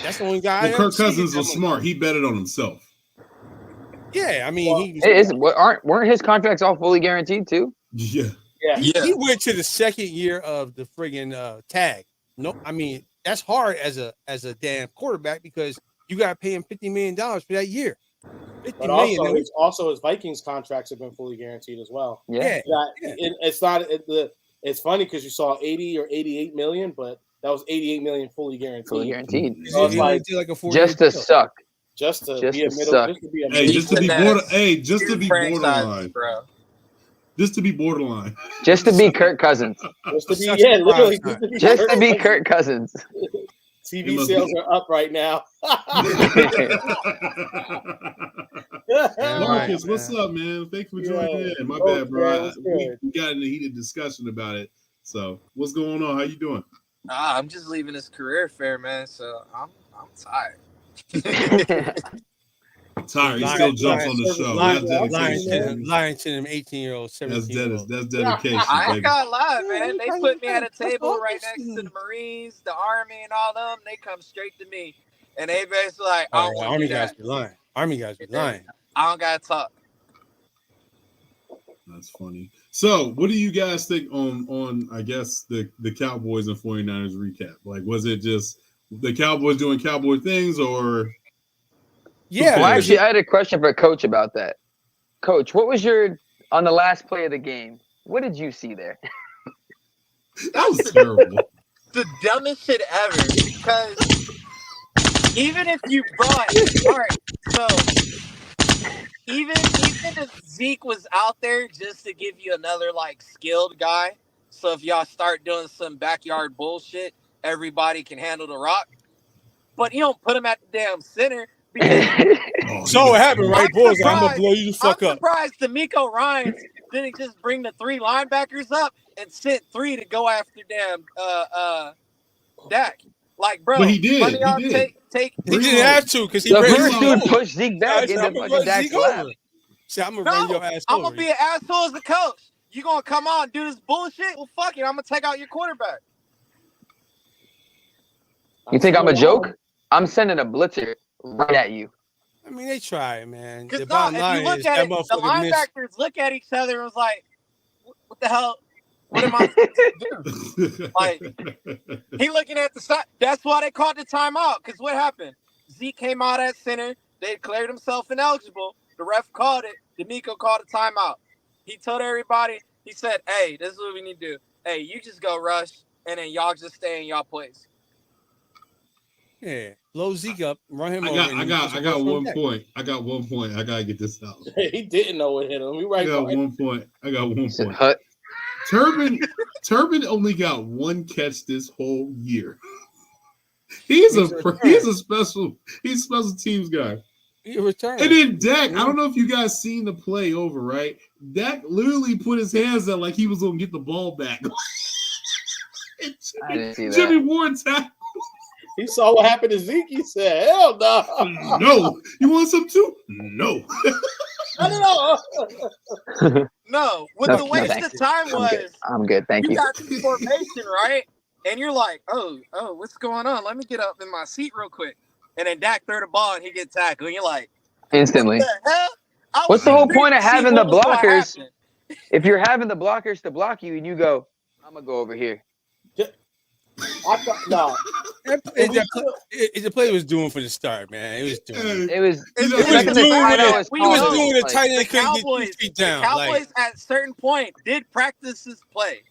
That's the only guy. Well, Kirk Cousins was smart. He betted on himself. Yeah, I mean, weren't his contracts all fully guaranteed too? Yeah. He went to the second year of the friggin' tag. No, I mean that's hard as a damn quarterback because you got to pay him $50 million for that year. But also his Vikings contracts have been fully guaranteed as well. Yeah. It's funny because you saw 80 or 88 million, but that was 88 million fully guaranteed. Fully guaranteed. So it's like just to suck. Just to be a middle. Suck. Just to be a just to be borderline, bro. Just to be borderline. Just to be Kirk Cousins. Just to be literally. Just to be Kirk Cousins. TV sales are up right now. Marcus, what's up, man? Thanks for joining in. My bad, bro. We got in a heated discussion about it. So, what's going on? How you doing? I'm just leaving this career fair, man. So I'm tired. Tired. He still jumps on the show. Lying to them 18-year-old, 17-year-old. That's dedication. I ain't gonna lie, man. They put me at a table right next to the Marines, the Army, and all them. They come straight to me, and they basically like, Army guys be lying. Army guys be lying. I don't gotta talk. That's funny. So, what do you guys think on I guess the Cowboys and 49ers recap? Like, was it just the Cowboys doing Cowboy things, or? Yeah. Well, actually, I had a question for Coach about that. Coach, what was on the last play of the game? What did you see there? That was terrible. The dumbest shit ever. Because even if you brought, all right, so even if Zeke was out there just to give you another like skilled guy, so if y'all start doing some backyard bullshit, everybody can handle the rock. But you don't put him at the damn center because So what happened, right? Boys, I'm gonna blow you the fuck I'm up. surprised D'Amico Ryans didn't just bring the 3 linebackers up and sent 3 to go after damn Dak. Like, bro, But he did. Money He did. Take. He didn't have to because he The ran first you dude over. pushed Zeke back I'm into gonna fucking run Dak's Zeke lap. over. See, I'm gonna run your ass I'm over. gonna be an asshole as a coach. You gonna come on and do this bullshit? Well, fuck it. I'm gonna take out your quarterback. You think I'm a joke? I'm sending a blitzer right at you. I mean, they try, man. The Because bottom if you line look is at that it, the motherfucker missed. linebackers look at each other and was like, "What the hell? What am I supposed to do?" Like, he looking at the side. That's why they called the timeout. Because what happened? Zeke came out at center. They declared himself ineligible. The ref called it. D'Amico called a timeout. He told everybody. He said, "Hey, this is what we need to do. Hey, you just go rush, and then y'all just stay in y'all place." Yeah, blow Zeke up, run him over. I got 1 point. I got 1 point. I gotta get this out. He didn't know what hit him. He right. I got 1 point. I got 1 point. Turbin only got 1 catch this whole year. He's a special teams guy. He returned. And then Dak, I don't know if you guys seen the play over, right? Dak literally put his hands out like he was gonna get the ball back. I didn't see that. Jimmy Ward tackled. He saw what happened to Zeke. He said, "Hell no, no. You want some too? No." I don't know. No, what the waste of time was. I'm good. Thank you. You got this formation, right? And you're like, oh, what's going on? Let me get up in my seat real quick. And then Dak threw the ball and he gets tackled. And you're like, instantly. what the hell? What's the whole point of having the blockers? If you're having the blockers to block you and you go, I'm gonna go over here. No. The play was doing for the start, man. It was doing. It was. He was doing it tight end. Couldn't get 2 feet down. The Cowboys at a certain point did practice this play,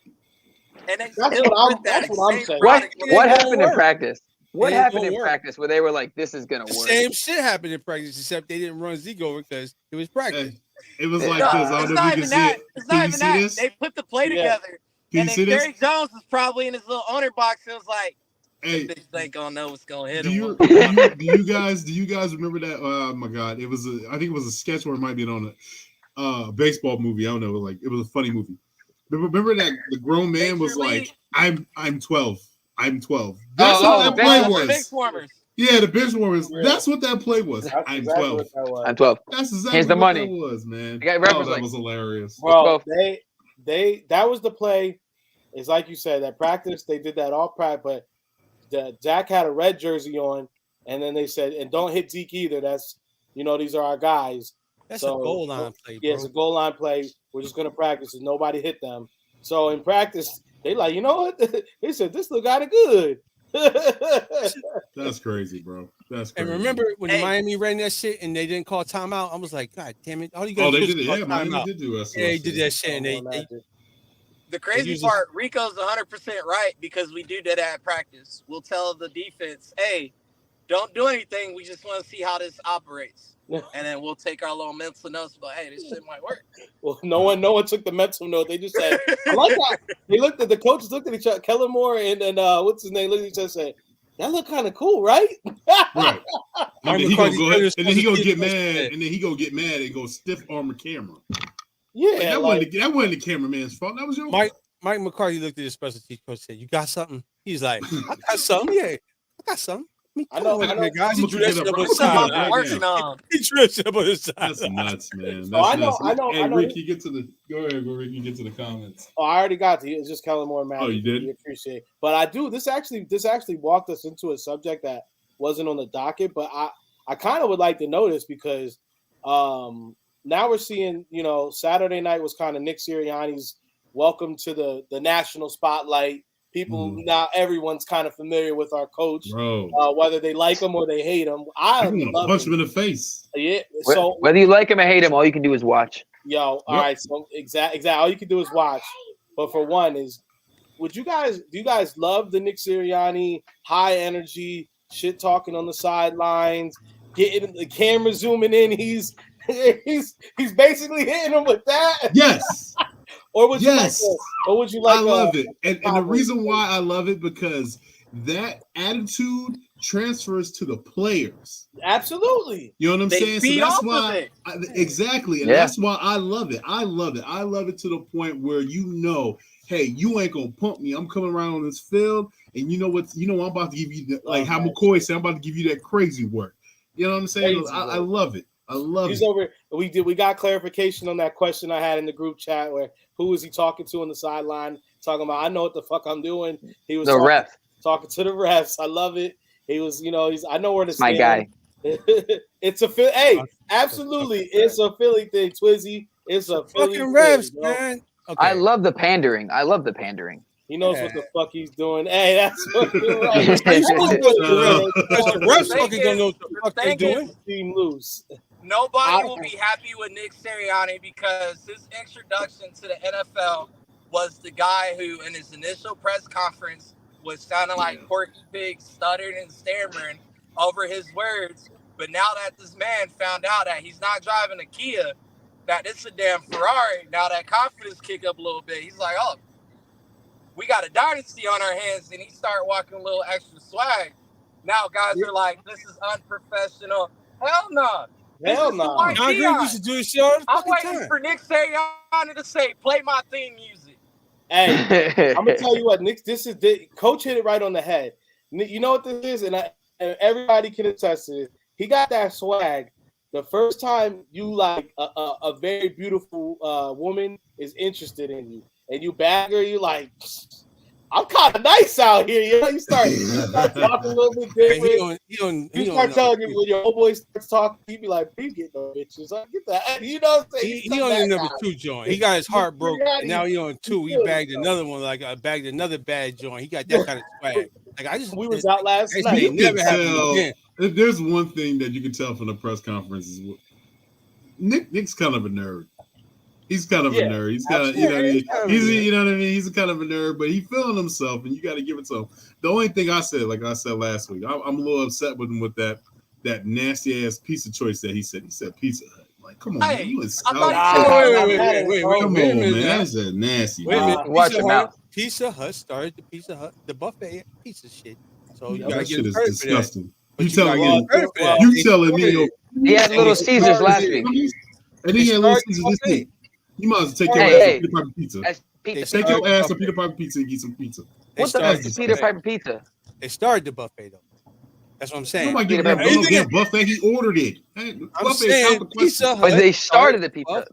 and they that's still what put that I'm saying. What happened in practice? What happened in practice where they were like, "This is gonna work"? Same shit happened in practice, except they didn't run Zeke over because it was practice. It was like this. I don't know if you can see it. It's not even that. They put the play together. And then Jerry Jones was probably in his little owner box and was like, "Hey, this bitch ain't gonna know what's gonna hit him." Do you guys remember that? Oh my god, I think it was a sketch or it might be on a baseball movie. I don't know. Like it was a funny movie. Remember that the grown man was like, "I'm 12. I'm 12." That's what that play was. Bench warmers. Yeah, the bench warmers. That's what that play was. I'm 12. I'm 12. That's exactly Here's the what money. that was, man. That was hilarious. Well, that was the play. It's like you said, that practice, they did that all practice, but Dak had a red jersey on, and then they said, and don't hit Zeke either. That's, these are our guys. That's a goal line play, bro. Yeah, it's a goal line play. We're just going to practice and nobody hit them. So in practice, they like, you know what? They said, this look kind of good. That's crazy, bro. That's crazy. And remember when Miami ran that shit and they didn't call timeout? I was like, God damn it. All you they guys did it. Yeah, Miami did do us. Yeah, they did that shit. And the crazy part, Rico's 100% right because we do that at practice. We'll tell the defense, hey, don't do anything. We just want to see how this operates. And then we'll take our little mental notes about, hey, this shit might work. Well, no one took the mental note. They just said, I like that. They looked at the coaches, looked at each other, Kellen Moore and what's his name? Looked at each other and said, that looked kind of cool, right? Right. And then he gonna get mad and go stiff arm the camera. Yeah, that wasn't the cameraman's fault. That was your Mike McCarthy looked at his special team coach and said, "You got something?" He's like, "I got something. Yeah, I got something." I know. Guys, he drew that shit up on the side. Working on. He drew that shit up on the side. That's nuts, man. So I know. Hey, Rick, you get to the. Go ahead, Rick. You get to the comments. Oh, I already got to. It's just Kellen Moore, man. Oh, you did? We appreciate it. But I do. This actually walked us into a subject that wasn't on the docket, but I kind of would like to know this because now we're seeing, Saturday night was kind of Nick Sirianni's welcome to the national spotlight. People now, everyone's kind of familiar with our coach, whether they like him or they hate him. I love punch him in the face. Yeah. So whether you like him or hate him, all you can do is watch. All right. So exactly. All you can do is watch. But for one do you guys love the Nick Sirianni high energy shit talking on the sidelines, getting the camera zooming in? He's he's basically hitting him with that. Yes. Or would you like? Or would you like? I love it, and the reason why I love it because that attitude transfers to the players. Absolutely. You know what I'm saying? So that's why exactly, and that's why I love it. I love it to the point where hey, you ain't gonna pump me. I'm coming around on this field, and you know what? I'm about to give you how McCoy said, I'm about to give you that crazy work. You know what I'm saying? I love it. I love it. We got clarification on that question I had in the group chat where who was he talking to on the sideline? Talking about I know what the fuck I'm doing. He was ref talking to the refs. I love it. He was, I know where to stand. My guy. It's a Philly. Hey, absolutely, it's a Philly thing, Twizzy. It's a Philly fucking refs, thing, man. Okay. I love the pandering. He knows what the fuck he's doing. Hey, that's fucking right. The refs fucking don't know what the fuck they're doing. Team loose. Nobody will be happy with Nick Sirianni because his introduction to the NFL was the guy who, in his initial press conference, was sounding like Porky Pig, stuttering and stammering over his words. But now that this man found out that he's not driving a Kia, that it's a damn Ferrari, now that confidence kick up a little bit. He's like, oh, we got a dynasty on our hands, and he started walking a little extra swag. Now guys are like, this is unprofessional. Hell no. Hell no. I'm waiting for Nick Sirianni to say, play my theme music. Hey, I'm gonna tell you what, Nick. Coach hit it right on the head. You know what this is, and everybody can attest to it. He got that swag. The first time you like a very beautiful woman is interested in you, and you bag her, you like, I'm kind of nice out here. You start talking a little bit different. You start telling you when your old boy starts talking, you be like, "You get no bitches. Get that." You know what I'm saying? He on the number 2 joint. He got his heart broken, and now he on 2. He bagged another one, like I bagged another bad joint. He got that kind of swag. Like we was out last night. If there's one thing that you can tell from the press conference is Nick's kind of a nerd. He's kind of a nerd. He's kind of, you know what I mean? He's kind of a nerd, but he's feeling himself, and you got to give it to him. The only thing I said, like I said last week, I'm a little upset with him with that nasty ass pizza choice that he said. He said Pizza Hut. Like, come on, man. You was wait, come on, man. That's a nasty. Watch your mouth. Pizza Hut started the buffet pizza shit. So you that shit is disgusting. You telling me he had Little Caesars last week. And he had Little Caesars this week. You might as well take your ass to Peter Piper Pizza. Take your ass to Peter Piper Pizza and get some pizza. What the fuck is Peter Piper Pizza? They started the buffet though. That's what I'm saying. You might get that buffet. He ordered it. I'm saying Pizza Hut, but they started the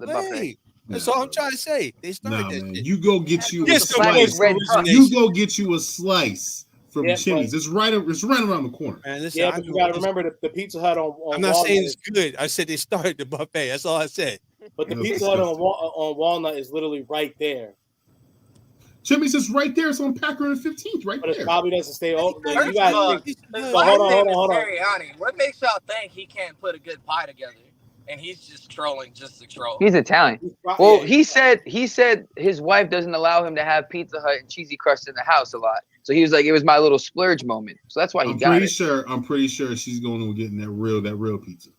buffet. That's all I'm trying to say. They started that shit. You go get you a slice. You go get you a slice from Chili's. It's right around the corner. Man, listen, but you got to remember the Pizza Hut on I'm not saying it's good. I said they started the buffet. That's all I said. But the Pizza Hut on Walnut is literally right there. Chili's is right there. It's on Packer and 15th, right there. But it probably doesn't stay open. You guys hold on. What makes y'all think he can't put a good pie together? And he's just trolling just to troll. He's Italian. Well, he said his wife doesn't allow him to have Pizza Hut and cheesy crust in the house a lot. So he was like, it was my little splurge moment. So that's why he got it. I'm pretty sure she's going to getting that real pizza.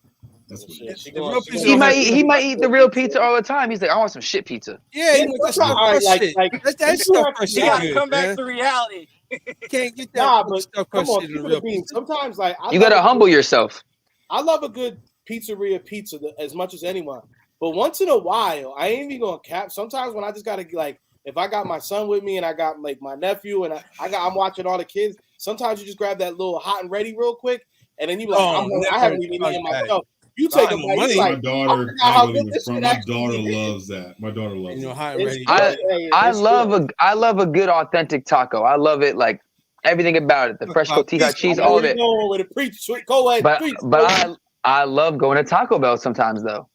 That's what it is. He might eat the real pizza all the time. He's like, I want some shit pizza. Yeah, that's not shit. That's stuff for shit. You come back to reality. Can't get that. But come on, sometimes you gotta humble yourself. I love a good pizzeria pizza as much as anyone, but once in a while, I ain't even gonna cap. Sometimes when I just gotta if I got my son with me and I got like my nephew and I'm watching all the kids. Sometimes you just grab that little hot and ready real quick, and then you like, I haven't even eaten myself. You take a bite. My daughter loves that. My daughter loves it. I love a good authentic taco. I love it, like everything about it. The fresh cotija cheese, all of it. But I love going to Taco Bell sometimes though.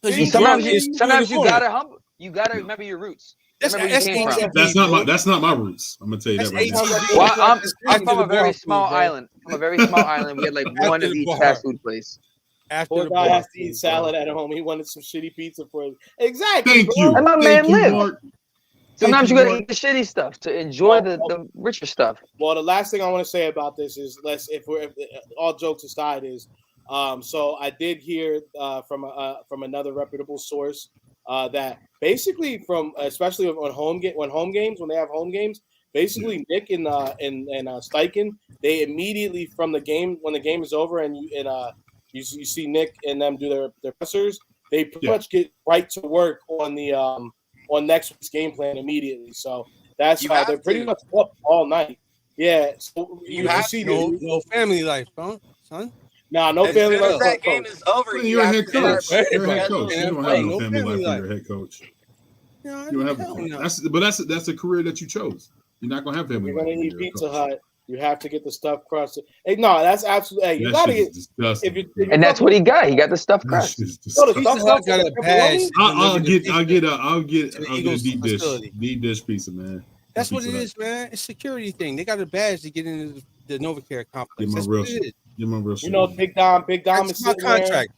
Sometimes you gotta humble. You gotta remember your roots. That's not my roots. I'm gonna tell you that right now. Well, I'm from a very small island. We had like one of each fast food place. Poor guy has to eat salad at home. He wanted some shitty pizza for him. Exactly. Thank you. And my man live. Sometimes you gotta eat the shitty stuff to enjoy the richer stuff. Well, the last thing I want to say about this is, if all jokes aside, is So I did hear from another reputable source that basically especially on home games when they have home games, basically Nick and Steichen, they immediately from the game when the game is over and you see Nick and them do their pressers, they pretty much get right to work on the on next week's game plan immediately. So that's how they're pretty much up all night. Yeah, so you see no family life, son. Nah, no family life. That game is over. You're a head coach. You're a head Everybody. coach. You don't have no family life when you're a head coach. You don't have that's a career that you chose. You're not gonna have family life. You're gonna eat Pizza Hut. You have to get the stuffed crust. Hey, no, that's absolutely. Hey, you gotta get. And that's what he got. He got the stuffed crust. Pizza Hut got a badge. I'll get a deep dish pizza, man. That's what it is, man. It's a security thing. They got a badge to get into the NovaCare complex. That's what it is. You know, Big Dom is my contract.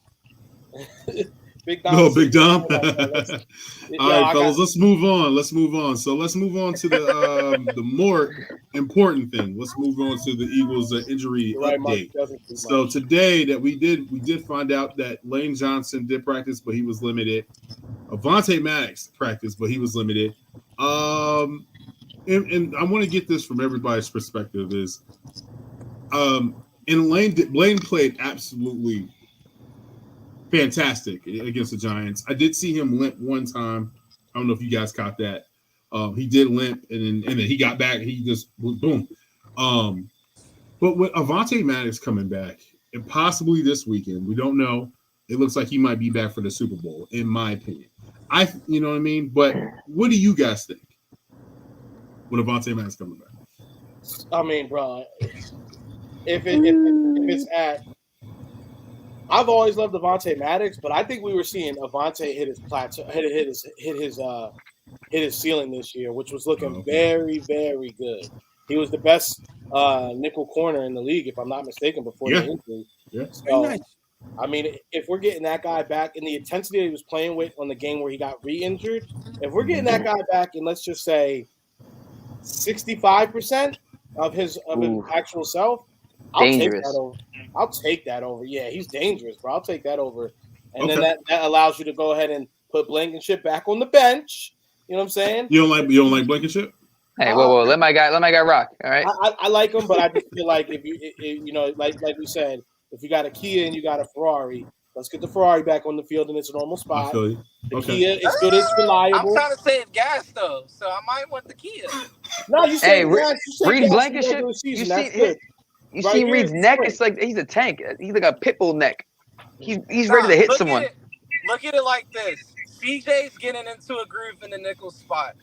Big Dom. No, Big Dom. All right, fellas, let's move on. So let's move on to the more important thing. Let's move on to the Eagles' injury update. So today that we did find out that Lane Johnson did practice, but he was limited. Avonte Maddox practiced, but he was limited. And I want to get this from everybody's perspective is, and Lane played absolutely fantastic against the Giants. I did see him limp one time. I don't know if you guys caught that. He did limp, and then he got back. He just boom. But with Avonte Maddox coming back, and possibly this weekend, we don't know. It looks like he might be back for the Super Bowl, in my opinion. You know what I mean? But what do you guys think when Avonte Maddox coming back? I mean, bro, if it's at, I've always loved Avonte Maddox, but I think we were seeing Avonte hit his plateau, hit his ceiling this year, which was looking very, very good. He was the best nickel corner in the league, if I'm not mistaken, before the injury. Yeah. So, I mean, if we're getting that guy back in the intensity that he was playing with on the game where he got re-injured, if we're getting that guy back in, let's just say 65% of his actual self, I'll take that over. Yeah, he's dangerous, bro. I'll take that over. And then that allows you to go ahead and put Blankenship back on the bench. You know what I'm saying? You don't like Blankenship? Hey, whoa, let my guy rock. All right. I like him, but I just feel like if you know, like we said, if you got a Kia and you got a Ferrari, let's get the Ferrari back on the field in its normal spot. I feel you. The Kia is good, it's reliable. I'm trying to save gas though, so I might want the Kia. No, you say gas. Reed Blankenship. You see Reed's neck? It's like he's a tank. He's like a pit bull neck. He's ready to hit someone. Look at it like this. CJ's getting into a groove in the nickel spot.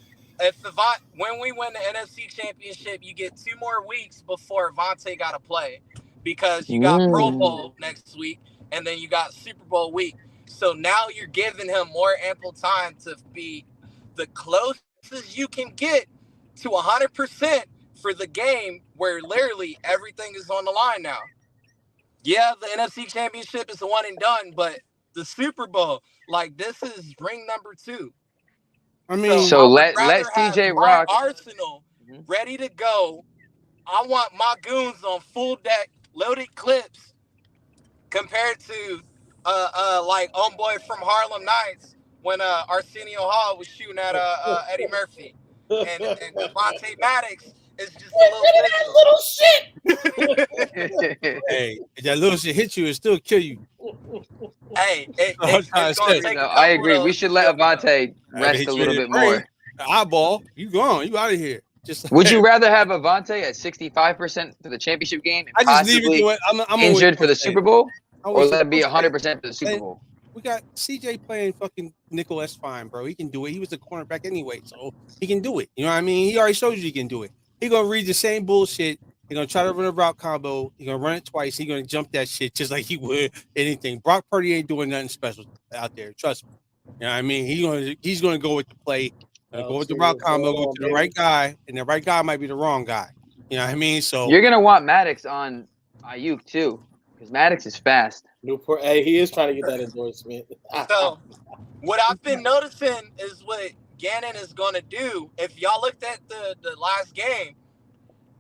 When we win the NFC Championship, you get 2 more weeks before Avonte got to play because you got Pro Bowl next week and then you got Super Bowl week. So now you're giving him more ample time to be the closest you can get to 100% for the game where literally everything is on the line now. Yeah, the NFC Championship is the one and done, but the Super Bowl, like this is ring number 2. I mean, so let CJ rock. Arsenal ready to go. I want my goons on full deck, loaded clips, compared to like homeboy from Harlem Nights when Arsenio Hall was shooting at Eddie Murphy, and Avonte Maddox is just a little shit. Hey, if that little shit hit you, it still kill you. Hey, I agree. We should let Avonte rest a little bit more. Eyeball, you gone. You out of here. Would you rather have Avonte at 65% for the championship game and possibly I'm injured for the Super Bowl, or let it be 100% for the Super Bowl? We got CJ playing fucking nickel. That's fine, bro. He can do it. He was a cornerback anyway, so he can do it. You know what I mean? He already showed you he can do it. He gonna read the same bullshit. He's gonna try to run a route combo. He's gonna run it twice. He's gonna jump that shit just like he would anything. Brock Purdy ain't doing nothing special out there. Trust me. You know what I mean? He's gonna go with the play. Go with the route combo, go to the right guy, and the right guy might be the wrong guy. You know what I mean? So you're gonna want Maddox on Ayuk too, because Maddox is fast. Hey, he is trying to get that endorsement. So what I've been noticing is what Gannon is gonna do. If y'all looked at the last game,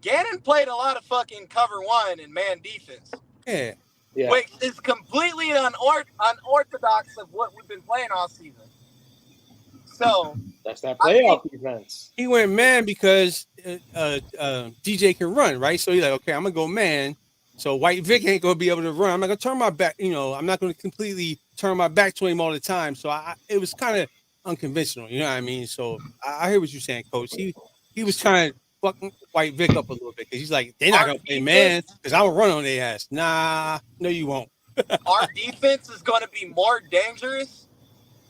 Gannon played a lot of fucking cover 1 and man defense. Yeah. which is completely unorthodox of what we've been playing all season. So that's that playoff defense. He went man because DJ can run, right? So he's like, okay, I'm gonna go man. So White Vic ain't gonna be able to run. I'm not gonna turn my back. I'm not gonna completely turn my back to him all the time. So it was kind of unconventional. You know what I mean? So I hear what you're saying, Coach. He was trying to fuck White Vic up a little bit because he's like, they're not gonna play man because I'm gonna run on their ass. Nah, no, you won't. Our defense is gonna be more dangerous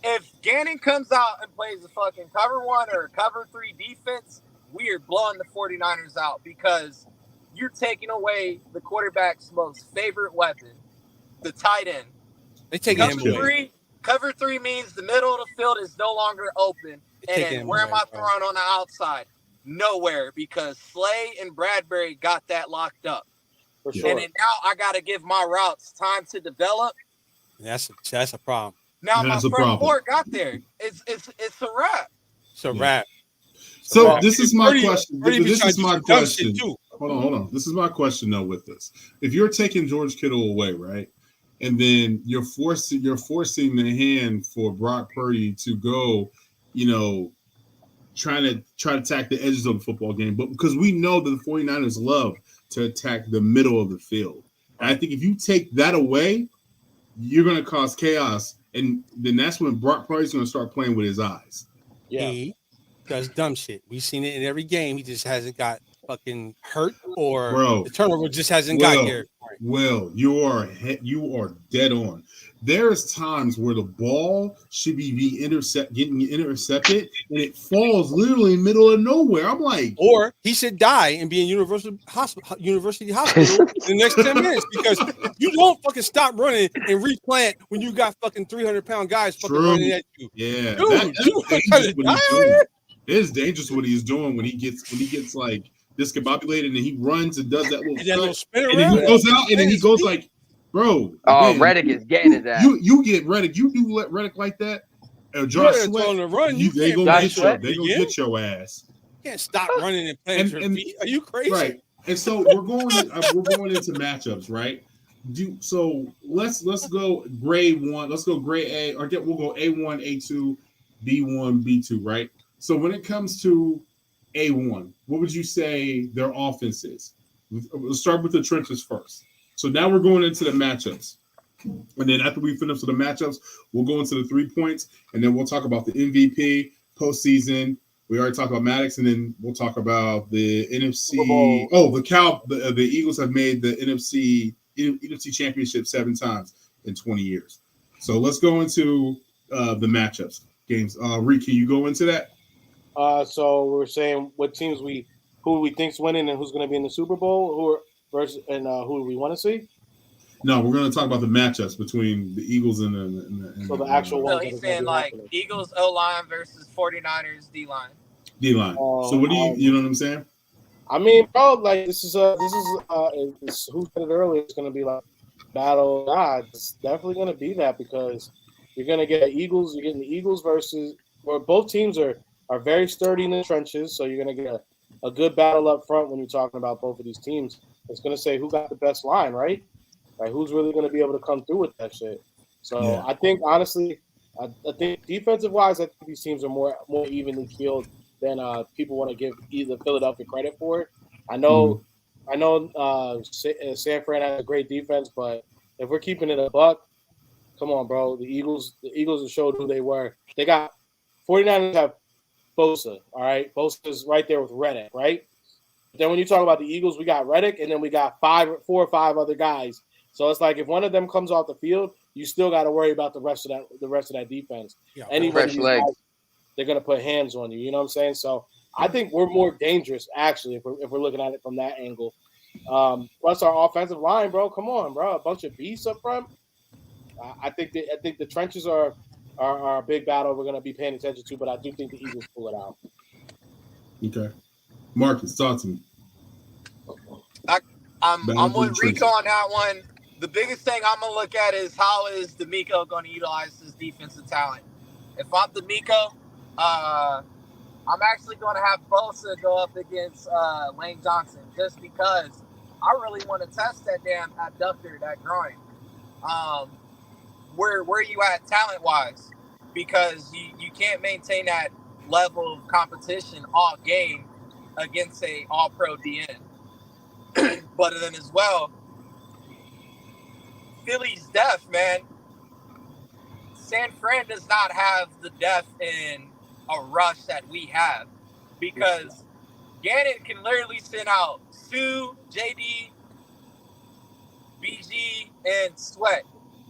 if Gannon comes out and plays a fucking cover 1 or cover 3 defense. We are blowing the 49ers out because you're taking away the quarterback's most favorite weapon, the tight end. They take him away. Cover 3 means the middle of the field is no longer open. And where am I throwing on the outside? Nowhere, because Slay and Bradbury got that locked up. For sure. And then now I got to give my routes time to develop. That's a problem. Now my front four got there. It's a wrap. It's a wrap. So this is my question. This is my question. Hold on. This is my question though with this. If you're taking George Kittle away, right? And then you're forcing the hand for Brock Purdy to go, trying to attack the edges of the football game. But because we know that the 49ers love to attack the middle of the field. And I think if you take that away, you're going to cause chaos. And then that's when Brock Purdy's going to start playing with his eyes. Yeah. He does dumb shit. We've seen it in every game. He just hasn't got fucking hurt or the turnover just hasn't got here. Well, you are dead on. There's times where the ball should be getting intercepted, and it falls literally in the middle of nowhere. I'm like, or he should die and be in University Hospital in the next 10 minutes because you don't fucking stop running and replant when you got fucking 300-pound guys fucking running at you. Yeah, dude, it's dangerous what he's doing when he gets like discombobulated and he runs and does that little spin around. And then he goes out and then he goes like, bro. Oh, man, Reddick is getting his ass. You get Reddick. You do let Reddick like that. Josh Sweat on the run. They gonna get your ass. You can't stop running and playing your feet. Are you crazy? Right. And so we're going into matchups, right? So let's go grade 1. Let's go grade A, or we'll go A1, A2, B1, B2, right? So when it comes to A1, what would you say their offense is? Let's start with the trenches first. So now we're going into the matchups. And then after we finish with the matchups, we'll go into the 3 points, and then we'll talk about the MVP, postseason. We already talked about Maddox, and then we'll talk about the NFC. Oh, the Eagles have made the NFC championship 7 times in 20 years. So let's go into the matchups games. Reed, can you go into that? So we're saying what teams who we think's winning and who's going to be in the Super Bowl, who do we want to see? No, we're going to talk about the matchups between the Eagles and the actual ones. So he's saying like Eagles O-line versus 49ers D-line. D-line. So what do you know what I'm saying? I mean, bro, like this is who said it earlier? It's going to be like battle. It's definitely going to be that because you're going to get Eagles. You're getting the Eagles versus where both teams are very sturdy in the trenches. So you're going to get a good battle up front when you're talking about both of these teams. It's going to say who got the best line, right? Like who's really going to be able to come through with that shit. So yeah. I think honestly, I think defensive wise, I think these teams are more evenly keeled than people want to give either Philadelphia credit for it. I know San Fran has a great defense, but if we're keeping it a buck, come on, bro. The Eagles have showed who they were. They got 49ers have Bosa, all right? Bosa's right there with Reddick, right? But then when you talk about the Eagles, we got Reddick, and then we got 4 or 5 other guys. So it's like if one of them comes off the field, you still got to worry about the rest of that defense. Yeah, fresh legs. They're going to put hands on you. You know what I'm saying? So I think we're more dangerous, actually, if we're looking at it from that angle. Plus our offensive line, bro. Come on, bro. A bunch of beasts up front. I think the trenches are a big battle we're going to be paying attention to, but I do think the Eagles pull it out. Okay. Marcus, talk to me. I'm with Rico on that one. The biggest thing I'm going to look at is how is D'Amico going to utilize his defensive talent. If I'm D'Amico, I'm actually going to have Bosa go up against Lane Johnson just because I really want to test that damn abductor, that groin. where you at talent wise, because you can't maintain that level of competition all game against a all pro DN. But then as well, Philly's depth, man. San Fran does not have the depth in a rush that we have, because Gannon can literally send out Sue, JD, BG, and Sweat.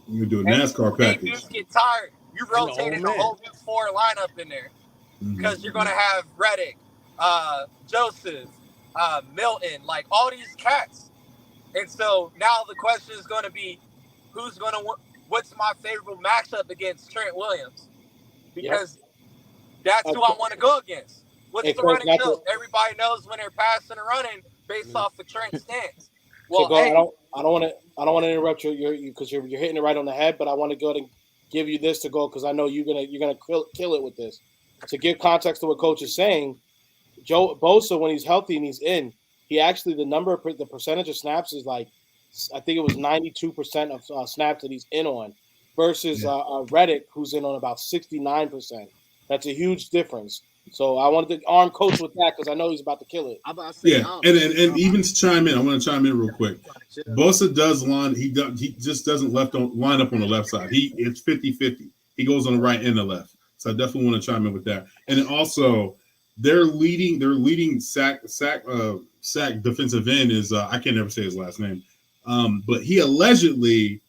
You do a NASCAR package. Dudes get tired. You rotated the whole new 4 lineup in there, because you're gonna have Reddick, Joseph, Milton, like all these cats. And so now the question is going to be, what's my favorable matchup against Trent Williams? Because that's who I want to go against. What's the running kill? Everybody knows when they're passing and running based off of Trent's stance. Well, so I don't want to interrupt you because you're hitting it right on the head, but I want to go and give you this to go, because I know you're gonna kill it with this. To give context to what Coach is saying, Joe Bosa, when he's healthy and he's in, he actually the percentage of snaps is like, I think it was 92% of snaps that he's in on, versus Reddick, who's in on about 69%. That's a huge difference. So I wanted to arm Coach with that, because I know he's about to kill it. And even to chime in, I want to chime in real quick. Bosa does line. He just doesn't line up on the left side. It's 50-50. He goes on the right and the left. So I definitely want to chime in with that. And then also, their leading sack defensive end is I can't never say his last name, but he allegedly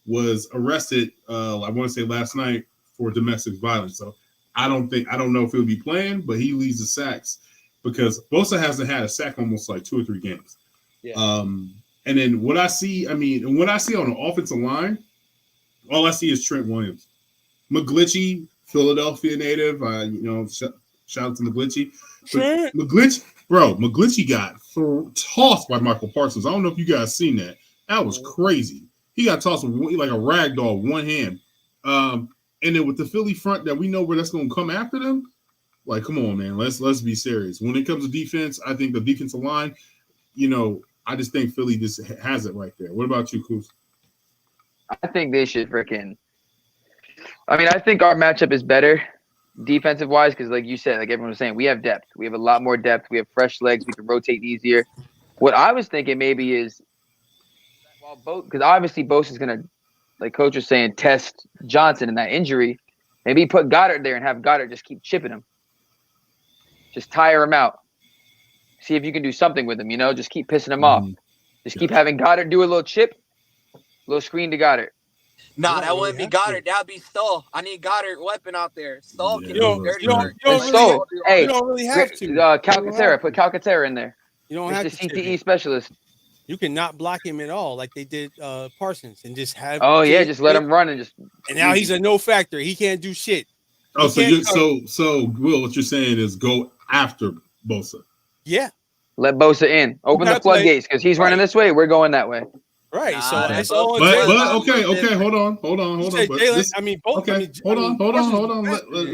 was arrested. I want to say last night for domestic violence. So I don't know if he'll be playing, but he leads the sacks, because Bosa hasn't had a sack almost like 2 or 3 games. Yeah. And then what I see on the offensive line, all I see is Trent Williams, McGlinchey, Philadelphia native. Shout out to McGlinchey. McGlinchey got tossed by Michael Parsons. I don't know if you guys seen that. That was crazy. He got tossed with like a rag doll, one hand. And then with the Philly front that we know where that's going to come after them, like, come on, man, let's be serious. When it comes to defense, I think the defensive line, I just think Philly just has it right there. What about you, Kuz? I think they should I think our matchup is better defensive wise, because like you said, like everyone was saying, we have depth. We have a lot more depth. We have fresh legs. We can rotate easier. What I was thinking maybe is, because obviously Bosa is going to, like Coach was saying, test Johnson in that injury. Maybe put Goddard there and have Goddard just keep chipping him. Just tire him out. See if you can do something with him, just keep pissing him off. Just keep having Goddard do a little chip, little screen to Goddard. Nah, that wouldn't be Goddard. That'd be Stoll. I need Goddard weapon out there. Stoll can do dirty work. You don't really have to. Calcaterra. Put Calcaterra in there. You don't have to. CTE specialist. You cannot block him at all, like they did Parsons, and just have. Oh yeah, just let him run and just. And now he's a no factor. He can't do shit. So Will, what you're saying is go after Bosa. Yeah. Let Bosa in. Open the floodgates, because he's running this way. We're going that way. Right. So that's all. But okay. Hold on. Both. Hold on.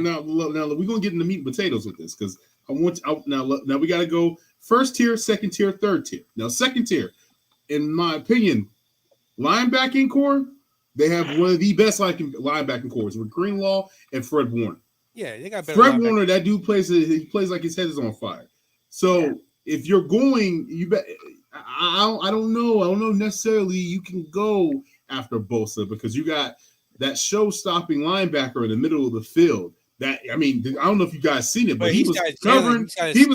Now we're gonna get into meat and potatoes with this, because now we got to go first tier, second tier, third tier. Now second tier, in my opinion, linebacking core, they have one of the best linebacking cores with Greenlaw and Fred Warner. Yeah, they got better. Fred Warner, that dude plays like his head is on fire. So if you're going, you bet. I don't know. I don't know necessarily you can go after Bosa, because you got that show-stopping linebacker in the middle of the field. That I don't know if you guys seen it, but he was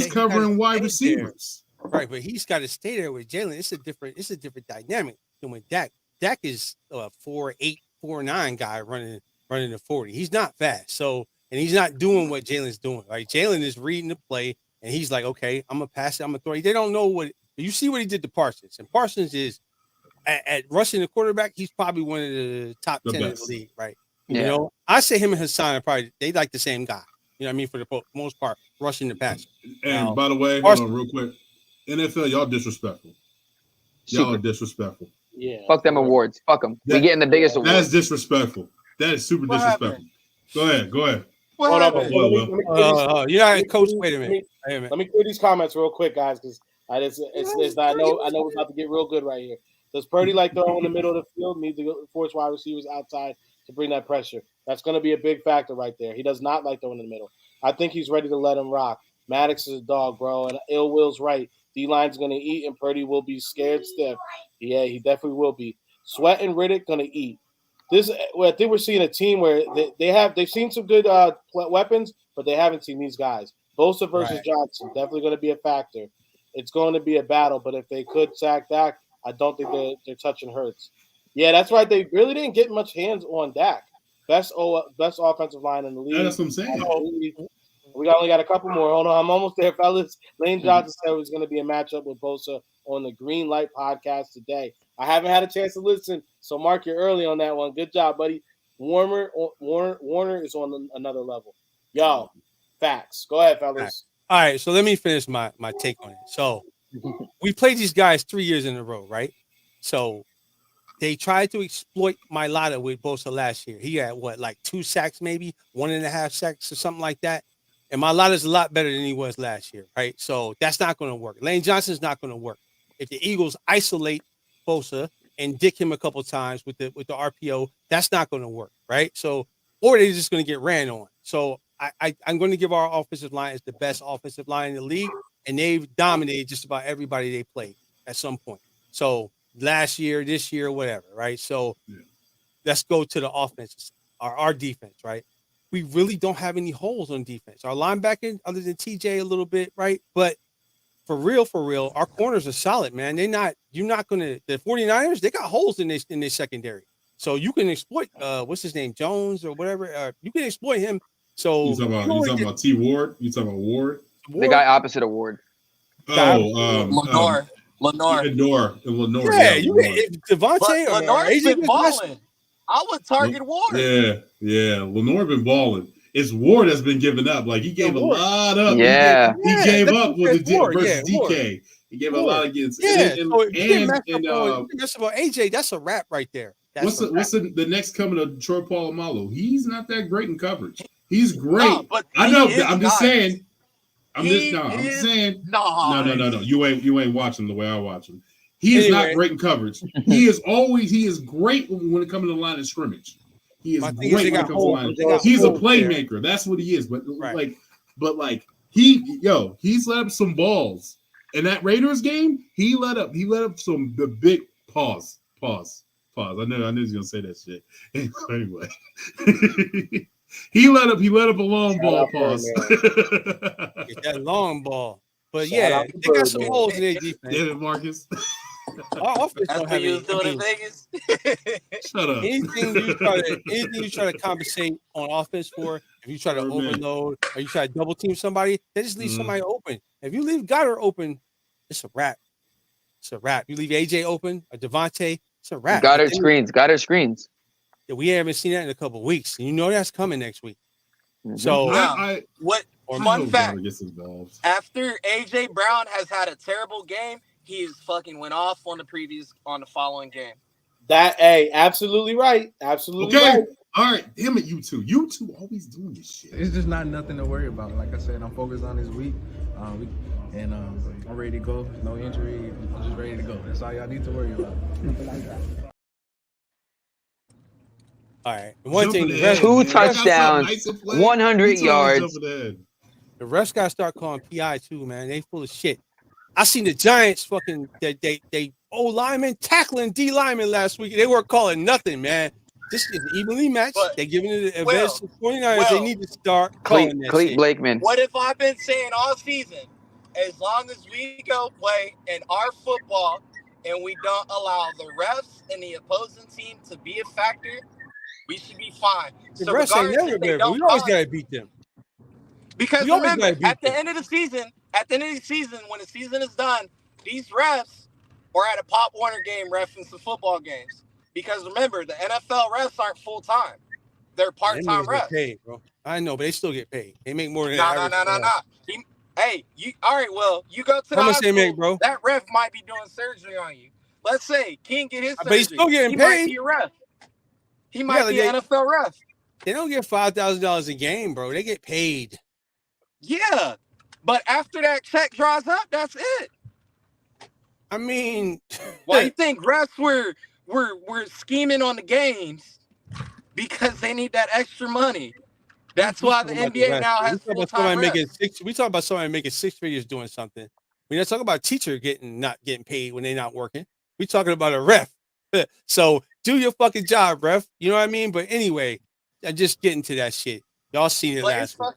covering wide receivers. Right, but he's got to stay there with Jalen. It's a different dynamic than with Dak. Dak is a 4'8", 4'9" guy running the 40. He's not fast, so and he's not doing what Jalen's doing. Right, Jalen is reading the play, and he's like, okay, I'm gonna pass it. I'm gonna throw it. They don't know what. You see what he did to Parsons, and Parsons is at rushing the quarterback. He's probably one of the top 10 in the league, right? Yeah. I say him and Hassan are probably they like the same guy. You know what I mean? For the most part, rushing the pass. And by the way, hold on real quick. NFL, y'all disrespectful. Y'all are disrespectful. Yeah. Fuck them awards. Fuck them. We're getting the biggest awards. That's disrespectful. That is super disrespectful. Happened? Go ahead. Hold on. You're not coach. Wait a minute. Let me clear these comments real quick, guys, because I know we're about to get real good right here. Does Purdy like throwing in the middle of the field? Needs to force wide receivers outside to bring that pressure. That's going to be a big factor right there. He does not like throwing in the middle. I think he's ready to let him rock. Maddox is a dog, bro, and Ill Will's right. D-line's going to eat, and Purdy will be scared stiff. Yeah, he definitely will be. Sweat and Riddick going to eat. I think we're seeing a team where they've seen some good weapons, but they haven't seen these guys. Bosa versus Johnson, definitely going to be a factor. It's going to be a battle, but if they could sack Dak, I don't think they're touching Hurts. Yeah, that's right. They really didn't get much hands on Dak. Best offensive line in the league. Yeah, that's what I'm saying. We only got a couple more. Hold on, I'm almost there, fellas. Lane Johnson said it was going to be a matchup with Bosa on the Green Light podcast today. I haven't had a chance to listen, so Mark, you're early on that one. Good job, buddy. Warner is on another level. Yo, facts. Go ahead, fellas. All right, so let me finish my take on it. So we played these guys 3 years in a row, right? So they tried to exploit Mailata with Bosa last year. He had like 2 sacks, maybe 1.5 sacks or something like that. And Mailata's a lot better than he was last year, right? So that's not going to work. Lane Johnson's not going to work. If the Eagles isolate Bosa and dick him a couple times with the RPO, that's not going to work, right? So, or they're just going to get ran on. So I'm going to give our offensive line as the best offensive line in the league, and they've dominated just about everybody they played at some point. So last year, this year, whatever, right? So let's go to the offense, our defense, right? We really don't have any holes on defense. Our linebacker, other than TJ a little bit, right? But for real, our corners are solid, man. You're not going to, the 49ers, they got holes in their secondary. So you can exploit, what's his name, Jones or whatever. You can exploit him. So you talking about T. Ward? You talking about Ward? The guy opposite of Ward. Lenore. Lenore. Yeah, if Devontae or Lenore's been balling. I would target Ward. Yeah. Lenore been balling. It's Ward that's been giving up. Like, he gave a lot up. Yeah. He gave up with the versus DK. He gave a lot against. Yeah. And that's about AJ. That's a wrap right there. What's the next coming of Troy Polamalu? He's not that great in coverage. He's great. No, but I know. I'm just saying. I'm just saying. No. You ain't watching the way I watch him. He is not great in coverage. He is great when it comes to the line of scrimmage. He is great when it comes to the line. He's a playmaker. That's what he is. But he's let up some balls. In that Raiders game, he let up the big pause. I knew he was gonna say that shit. Anyway. He let up a long ball pause. That long ball. But yeah, they got some holes in their defense. David Marcus. Our offense don't have any. Doing in Vegas. Shut up. Anything you try to compensate on offense for, if you try to overload or you try to double team somebody, they just leave somebody open. If you leave Goddard open, it's a wrap. You leave AJ open or Devontae, it's a wrap. Goddard screens. Yeah, we haven't seen that in a couple of weeks. You know that's coming next week. Mm-hmm. So fun fact, after AJ Brown has had a terrible game, he fucking went off on the following game. Absolutely right. Absolutely right. All right, him and you two. You two always doing this shit. It's just nothing to worry about. Like I said, I'm focused on this week. I'm ready to go. No injury. I'm just ready to go. That's all y'all need to worry about. All right. One thing, 2 touchdowns, 100 yards. The refs got to start calling PI too, man. They full of shit. I seen the Giants fucking they O lineman tackling D lineman last week. They weren't calling nothing, man. This is evenly matched. They're giving it an advantage to 49ers. They need to start calling that shit. Blakeman. What if I've been saying all season, as long as we go play in our football and we don't allow the refs and the opposing team to be a factor, we should be fine. The refs ain't never been. We always gotta beat them. Because remember, at the end of the season, when the season is done, these refs are at a Pop Warner game reffing some football games. Because remember, the NFL refs aren't full time; they're part-time refs. Paid, bro. I know, but they still get paid. They make more than No. Hey, all right. Well, you go to the hospital, bro? That ref might be doing surgery on you. Let's say King get his surgery. But he's still getting he paid. Might be a ref. He might be an NFL ref. They don't get $5,000 a game, bro. They get paid. Yeah, but after that check draws up, that's it. I mean, why you think refs were scheming on the games? Because they need that extra money. That's why the NBA now has full-time refs. We talk about somebody making 6 figures doing something. We're not talking about a teacher not getting paid when they're not working. We're talking about a ref. So do your fucking job, ref. You know what I mean? But anyway, I just get into that shit. Y'all seen it last week.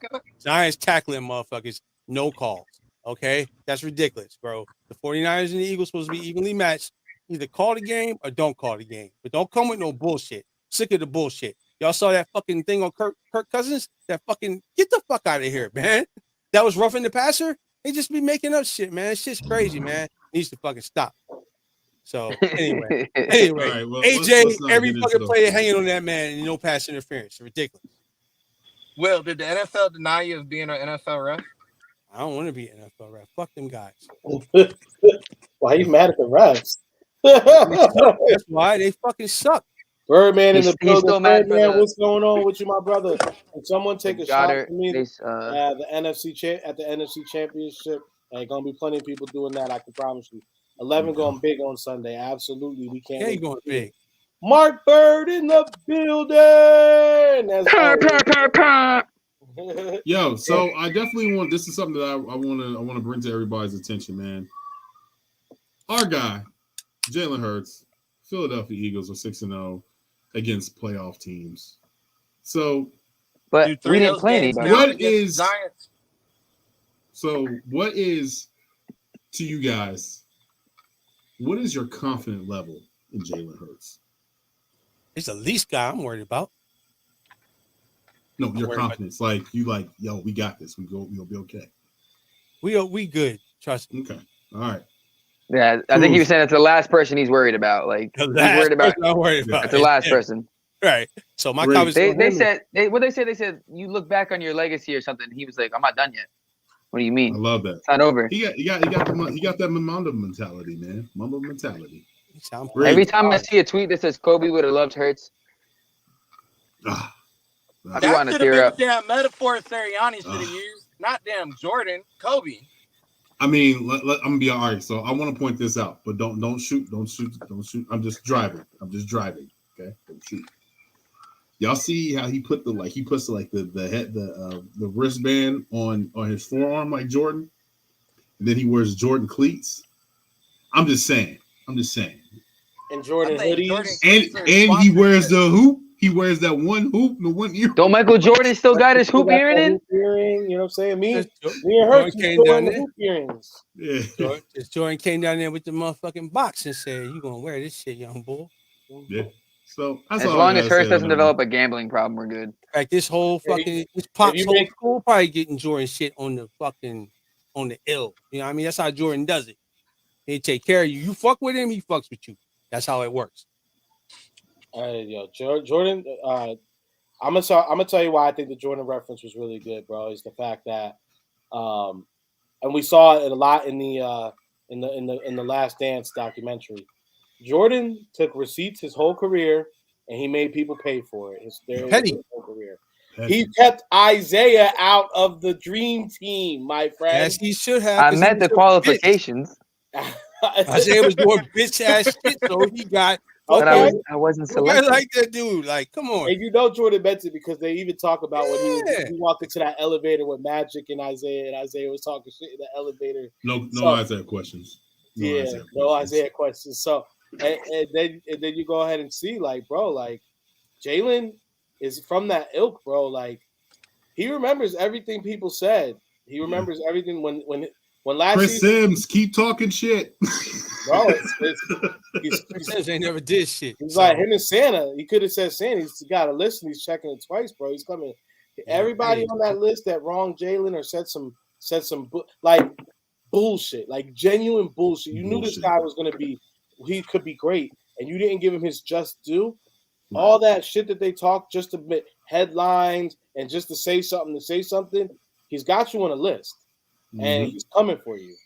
Giants tackling motherfuckers, no calls. Okay? That's ridiculous, bro. The 49ers and the Eagles supposed to be evenly matched. Either call the game or don't call the game. But don't come with no bullshit. Sick of the bullshit. Y'all saw that fucking thing on Kirk Cousins? That fucking get the fuck out of here, man. That was roughing the passer. They just be making up shit, man. Shit's crazy, man. Needs to fucking stop. So anyway, right, well, AJ, let's every fucking player hanging on that man and no pass interference. Ridiculous. Will, did the NFL deny you of being an NFL ref? I don't want to be an NFL ref. Fuck them guys. Why are you mad at the refs? That's why they fucking suck. Birdman in the building. Birdman, what's going on with you, my brother? Can someone take a shot for me the NFC Championship? There's gonna be plenty of people doing that. I can promise you. 11 going big on Sunday. Absolutely, we can't. Yeah, going big. Mark Bird in the building. Yo, so I definitely want. This is something that I want to bring to everybody's attention, man. Our guy, Jalen Hurts, Philadelphia Eagles are 6-0 against playoff teams. So, but we didn't play anybody. What is to you guys? What is your confident level in Jalen Hurts? It's the least guy I'm worried about. No, your confidence. Like, yo, we got this. We'll be okay. We good. Trust me. Okay. All right. Yeah, I think he was saying it's the last person he's worried about. Like, he's worried about. It's the last person. Right. So my conversation. They said you look back on your legacy or something. He was like, I'm not done yet. What do you mean? I love that. It's not over. He got that Mamba mentality, man. Mamba mentality. Every time I see a tweet that says Kobe would have loved Hurts, I want to tear up. Damn metaphor Sirianni should have used, not damn Jordan, Kobe. I mean, I'm gonna be all right. So I want to point this out, but don't shoot. I'm just driving. Okay, don't shoot. Y'all see how he puts the wristband on his forearm like Jordan, and then he wears Jordan cleats. I'm just saying. And Jordan hoodies. And he wears the hoop. He wears that one hoop, the one ear. Don't Michael Jordan still got his hoop earring in? You know what I'm saying? Me and Hurts came down there. Hoop earrings. Yeah. Jordan came down there with the motherfucking box and said, "You gonna wear this shit, young bull?" Yeah. So as long as Hurts doesn't develop a gambling problem, we're good. Like this whole fucking this Pop's whole school probably getting Jordan shit on the ill. You know what I mean? That's how Jordan does it. He take care of you. You fuck with him, he fucks with you. That's how it works. Jordan. I'm gonna tell you why I think the Jordan reference was really good, bro. Is the fact that, and we saw it a lot in the Last Dance documentary. Jordan took receipts his whole career, and he made people pay for it. His whole career. He kept Isaiah out of the dream team, my friend. Yes, he should have. I met the qualifications. Isaiah was doing bitch ass shit, so he got. Okay. I wasn't selected. I like that dude. Like, come on. And Jordan meant it because they even talk about when he walked into that elevator with Magic and Isaiah was talking shit in the elevator. No Isaiah questions. No Isaiah questions. So, and then you go ahead and see, like, bro, like, Jalen is from that ilk, bro. Like, he remembers everything people said. He remembers everything when last Chris Sims keep talking shit. Bro, Sims ain't never did shit. He's like him and Santa. He could have said Santa. He's got to listen. He's checking it twice, bro. He's coming. Everybody on that list that wronged Jalen or said some like bullshit, like genuine bullshit. You knew this guy was gonna be. He could be great, and you didn't give him his just due. All that shit that they talk just to make headlines and just to say something. He's got you on a list, and he's coming for you.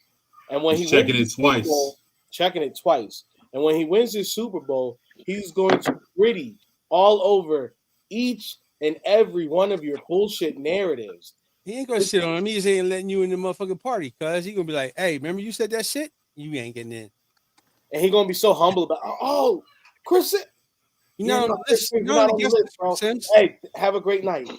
And when he's checking it twice. And when he wins his Super Bowl, he's going to gritty all over each and every one of your bullshit narratives. He ain't gonna shit on him. He just ain't letting you in the motherfucking party, cuz he gonna be like, "Hey, remember you said that shit? You ain't getting in." and he's gonna be so humble about. Oh, Chris. You know, bro. Hey, have a great night.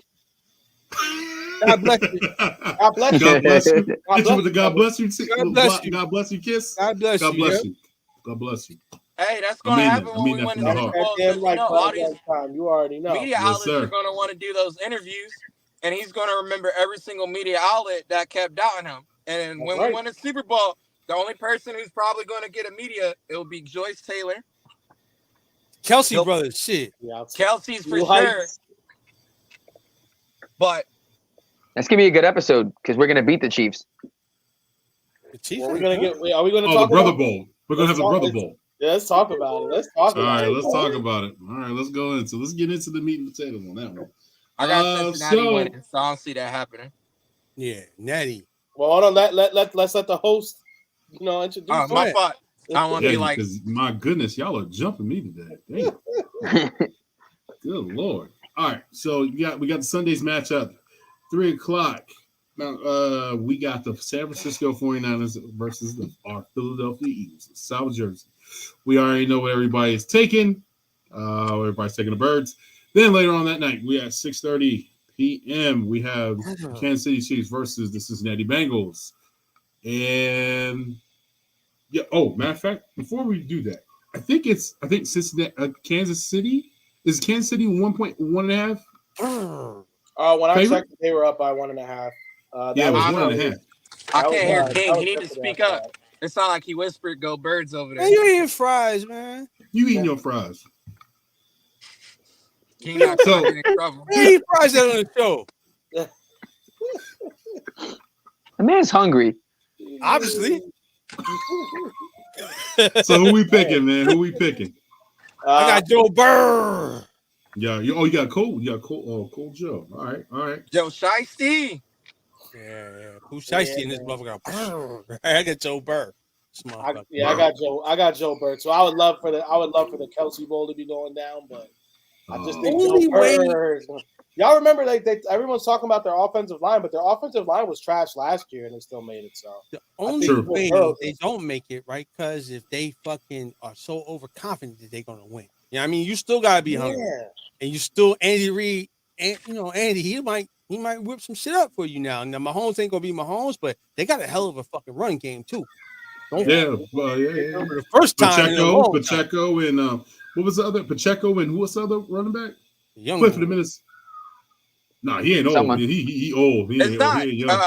God bless you. God bless you. God bless you. Hit you with the God bless you. God bless you. God bless you kiss. God bless you. God bless you. God bless you. Hey, that's gonna happen when we win the Super Bowl. Damn right, all these you already know. media outlets are gonna want to do those interviews, and he's gonna remember every single media outlet that kept doubting him. And when we win the Super Bowl, the only person who's probably gonna get a media, it'll be Joyce Taylor. Kelsey brothers, shit. Yeah, Kelsey's for sure. But that's gonna be a good episode because we're gonna beat the Chiefs. The Chiefs. Are we gonna talk the Brother Bowl? We're gonna have the Brother Bowl. Yeah, let's talk about it. All right, let's talk about it. All right, let's get into the meat and potatoes on that one. I got Cincinnati winning, so I don't see that happening. Yeah, Natty. Well, hold on. Let's let the host, introduce. Oh, my fault. I want to be like, because my goodness, y'all are jumping me today. Damn. Good Lord. All right, so we got the Sunday's matchup, 3:00. Now, we got the San Francisco 49ers versus our Philadelphia Eagles, South Jersey. We already know what everybody is taking. Everybody's taking the Birds. Then later on that night, we at 6:30 p.m. we have Kansas City Chiefs versus the Cincinnati Bengals. And yeah, matter of fact, before we do that, I think Cincinnati, Kansas City is Kansas City 1.1.5. When I checked, they were up by 1.5. It was 1.5. I can't hear King. He need to speak up. It sounded like he whispered, "Go Birds" over there. Hey, you eating fries, man? You eating your fries? King not in trouble. He eat fries out on the show. The man's hungry. Obviously. So who we picking, man? Who we picking? I got Joe Burr. Yeah. You got Cole. You got Cole. Oh, Cole Joe. All right. Joe Shiesty. Yeah. Who's Shiesty in this motherfucker? I got Joe Burr. I got Joe Burr. So I would love for the Kelsey Bowl to be going down, but I just think Joe Burr. Y'all remember everyone's talking about their offensive line, but their offensive line was trash last year and they still made it. So the only way they don't make it, right? Because if they fucking are so overconfident that they're gonna win. Yeah, I mean, you still gotta be hungry, and you still Andy Reid, and Andy, he might whip some shit up for you now. Now Mahomes ain't gonna be Mahomes, but they got a hell of a fucking run game too. The first time Pacheco and what was the other Pacheco and who was the other running back? Young play for the Minutes. Nah, he ain't old. He old. He ain't old. He ain't young.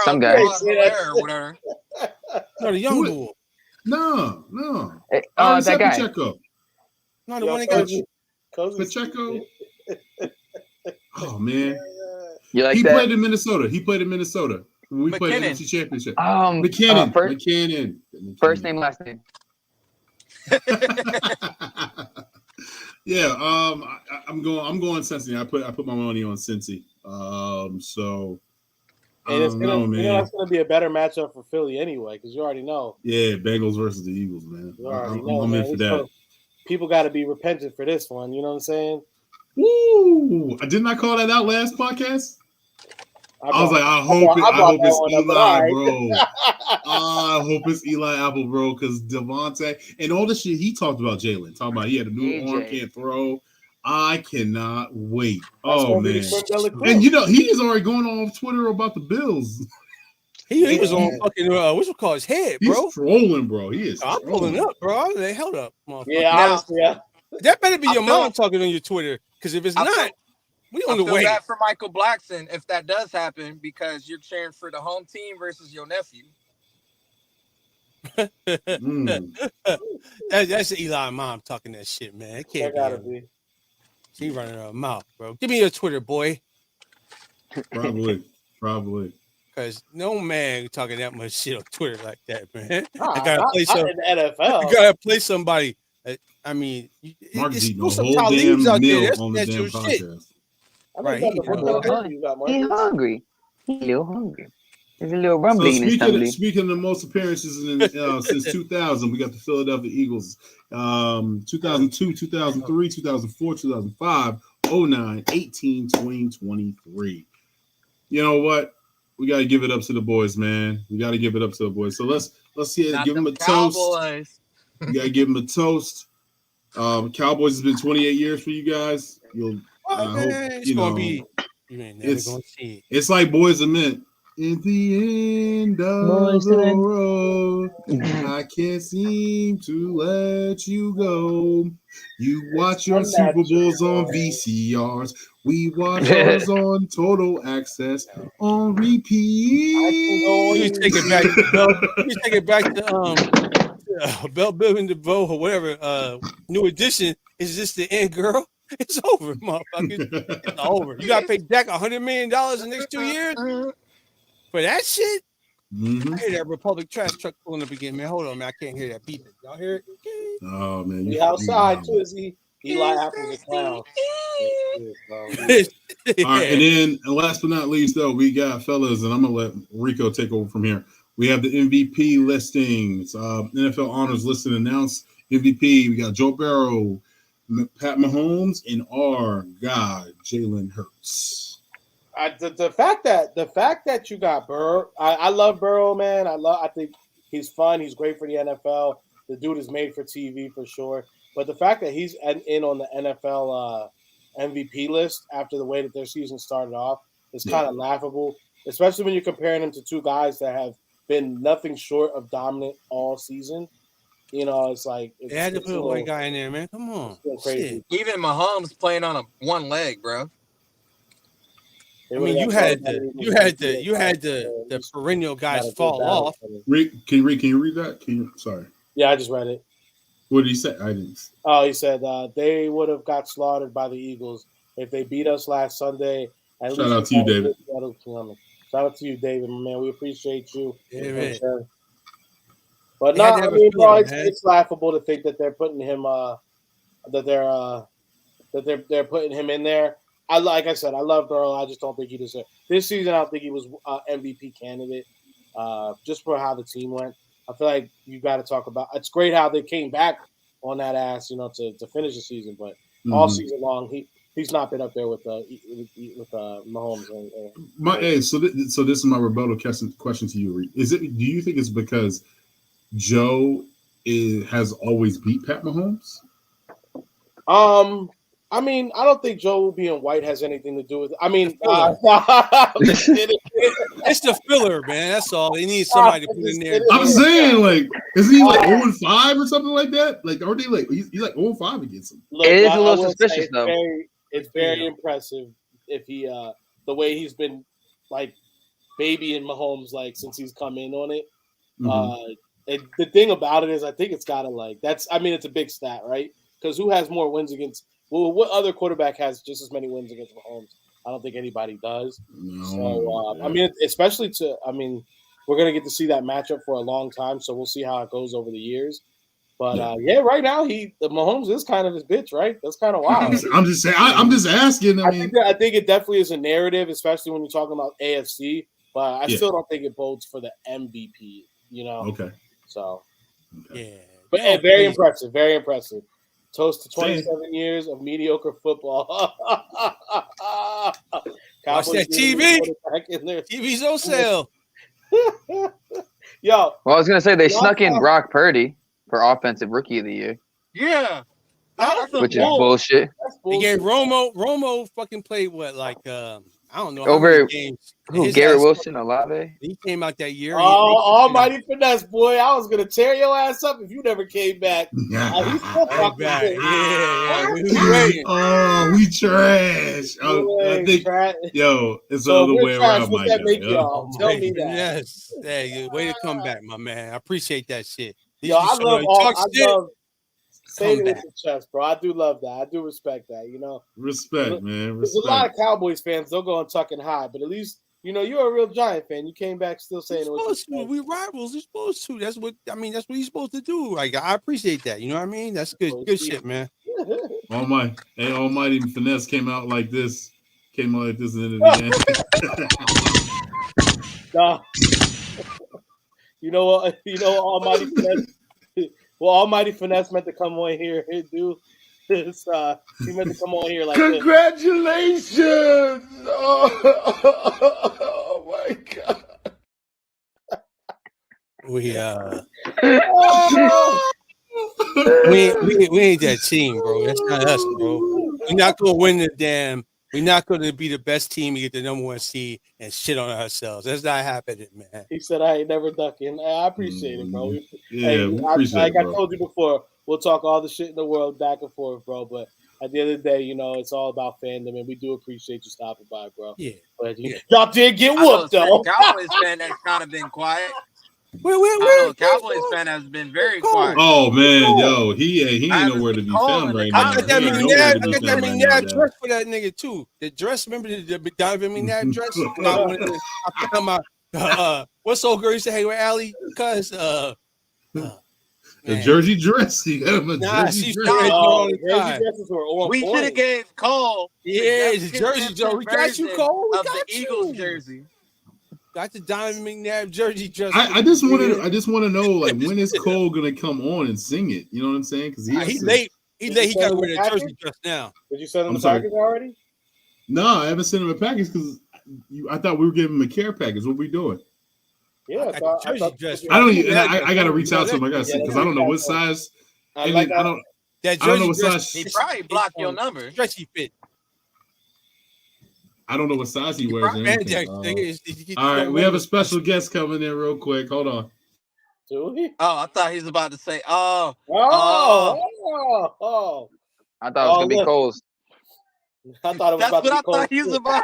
Some guy or whatever. No, the young boy. No. That guy. Pacheco. No, the one that got Pacheco. Oh man. You like he that? played in Minnesota. We played in the NFC Championship. McKinnon. First name, last name. Yeah, I'm going Cincy. I put my money on Cincy. So and it's that's gonna be a better matchup for Philly anyway, because you already know. Yeah, Bengals versus the Eagles, man. I'm in for that. People got to be repentant for this one. You know what I'm saying? Woo! Didn't I call that out last podcast? I was like, I hope it's Eli, bro. I hope it's Eli Apple, bro, because Devontae and all the shit he talked about Jalen. Talking about he had a new arm, can't throw. I cannot wait. Oh, man. And, he is already going on Twitter about the Bills. He was on fucking, what's it called, his head, bro. He's trolling, bro. He is I'm pulling up, bro. They held up, motherfucker. Yeah, honestly, yeah. That better be your mom talking on your Twitter, because if it's not, we on the way. I feel bad for Michael Blackson if that does happen, because you're cheering for the home team versus your nephew. That's Eli mom talking that shit, man. It can't be. She running her mouth, bro. Give me your Twitter, boy. Probably. Because no man talking that much shit on Twitter like that, man. I gotta play some in the NFL. You gotta play somebody. I mean, Mark's eating some whole damn out meal there. on the damn podcast. Shit. Right, he's hungry. He's a little hungry. There's a little rumbling in his tummy. Speaking of the most appearances since 2000, we got the Philadelphia Eagles. 2002, 2003, 2004, 2005, 09, 18, 20, 23. You know what? We got to give it up to the boys, man. We got to give it up to the boys. So let's give them a toast. You gotta give him a toast. Cowboys has been 28 years for you guys. I hope it's gonna be. You ain't never gonna see it. It's like Boys and Men. At the end of the road, I can't seem to let you go. You watch your Super Bowls on VCRs. We watch ours on Total Access on repeat. You take it back. You take it back to Bell Biv DeVoe or whatever. New Edition. Is this the end, girl? It's over, motherfucker. It's over. You gotta pay Dak $100 million in the next 2 years for that shit. I hear that Republic trash truck pulling up again, man. Hold on, man. I can't hear that beeping. Y'all hear it? Oh man, we outside too. Is he? Eli Apple's a clown. All right, and then last but not least, though, we got fellas, and I'm gonna let Rico take over from here. We have the MVP listings, NFL honors list and announced. MVP, we got Joe Burrow, Pat Mahomes, and our guy Jalen Hurts. The fact that you got Burrow, I love Burrow, man. I think he's fun. He's great for the NFL. The dude is made for TV for sure. But the fact that he's in on the NFL MVP list after the way that their season started off is kind of laughable, especially when you're comparing him to two guys that have been nothing short of dominant all season. You know, it's like they had to put a white guy in there, man. Come on, crazy. Even Mahomes playing on one leg, bro. I mean, you had the perennial guys fall off. Can you read that? Sorry. Yeah, I just read it. What did he say? I didn't. Oh, he said they would have got slaughtered by the Eagles if they beat us last Sunday. Shout out to you, David. Shout out to you, David, man. We appreciate you. Yeah, but no, I mean, bro, it's laughable to think that they're putting him that they're putting him in there. Like I said, I love Burrow. I just don't think he deserved this season. I don't think he was MVP candidate. Just for how the team went. I feel like you got to talk about. It's great how they came back on that ass, to finish the season. But all season long, he's not been up there with Mahomes. So this is my rebuttal question to you. Do you think it's because Joe has always beat Pat Mahomes? I mean, I don't think Joe being white has anything to do with it. I mean, it's the filler, man. That's all. They need somebody to put in there. I'm saying, like, is he like 0-5 or something like that? Like, are they like he's like 0-5 against him? Look, it is a little suspicious, though. It's very impressive if he the way he's been like babying Mahomes like since he's come in on it. The thing about it is, I think it's gotta it's a big stat, right? Because who has more wins against? Well, what other quarterback has just as many wins against Mahomes? I don't think anybody does. No, so, I mean, we're going to get to see that matchup for a long time, so we'll see how it goes over the years. But, right now, the Mahomes is kind of his bitch, right? That's kind of wild. I'm just saying. I'm just asking. I think it definitely is a narrative, especially when you're talking about AFC, but I still don't think it bodes for the MVP, Okay. So, yeah. But very impressive, very impressive. Toast to 27 years of mediocre football. Watch that TV. TV's on sale. Yo. Well, I was gonna say they snuck in Brock Purdy for Offensive Rookie of the Year. Yeah. Which is bullshit. They gave Romo fucking played I don't know. Over games. Garrett Wilson, Olave. He came out that year. Almighty finesse, boy. I was going to tear your ass up if you never came back. He's still back. Yeah. We trash. I think, it's the other way around, my guy. Tell me that. Yes. Hey, way to come back, my man. I appreciate that shit. I love saying it with the chest, bro. I do love that. I do respect that, Respect, man. There's a lot of Cowboys fans, they'll go and tuck and hide, but at least, you're a real Giant fan. You came back still saying it was we rivals. You're supposed to. That's what you're supposed to do. Like, I appreciate that. You know what I mean? That's good shit, man. Almighty finesse came out like this. Came out like this in the end. Almighty finesse. Well, Almighty Finesse meant to come on here, dude. He meant to come on here like congratulations! This. Oh my god. We ain't that team, bro. That's not us, bro. We're not gonna win the damn. We're not gonna be the best team and get the number 1 seed and shit on ourselves. That's not happening, man. He said, "I ain't never ducking." I appreciate it, bro. we I appreciate it, bro. told you before, we'll talk all the shit in the world back and forth, bro. But at the end of the day, it's all about fandom, and we do appreciate you stopping by, bro. Yeah. But y'all did get whooped, though. Cowboys fan that's kind of been quiet. Cowboys fan has been very quiet. Oh man, yo, he ain't nowhere to be found right now. I got that McNabb dress for that nigga too. The dress, remember the Donovan McNabb dress? I found my what's old girl used to hang with Allie? Because the jersey dress. He got him a jersey dress. We should have gave Cole. Yeah, the jersey, Joe. We got you, Cole. We got the you. Eagles jersey. Got the Donovan McNabb jersey dress. I just want to know, like, when is Cole gonna come on and sing it? You know what I'm saying? Because he's late. He got to wear the jersey dress now. Did you send him the package already? No, I haven't sent him a package because I thought we were giving him a care package. What we doing? Yeah, I gotta reach out to him. I gotta see because I don't know what size. I don't know what size. He probably blocked your number. Stretchy fit. I don't know what size he wears. All right, we have a special guest coming in real quick. Hold on. Do we? Oh, I thought he was about to say, I thought it was gonna be Cole's. I thought it was about to be Cole's. That's what I thought he was about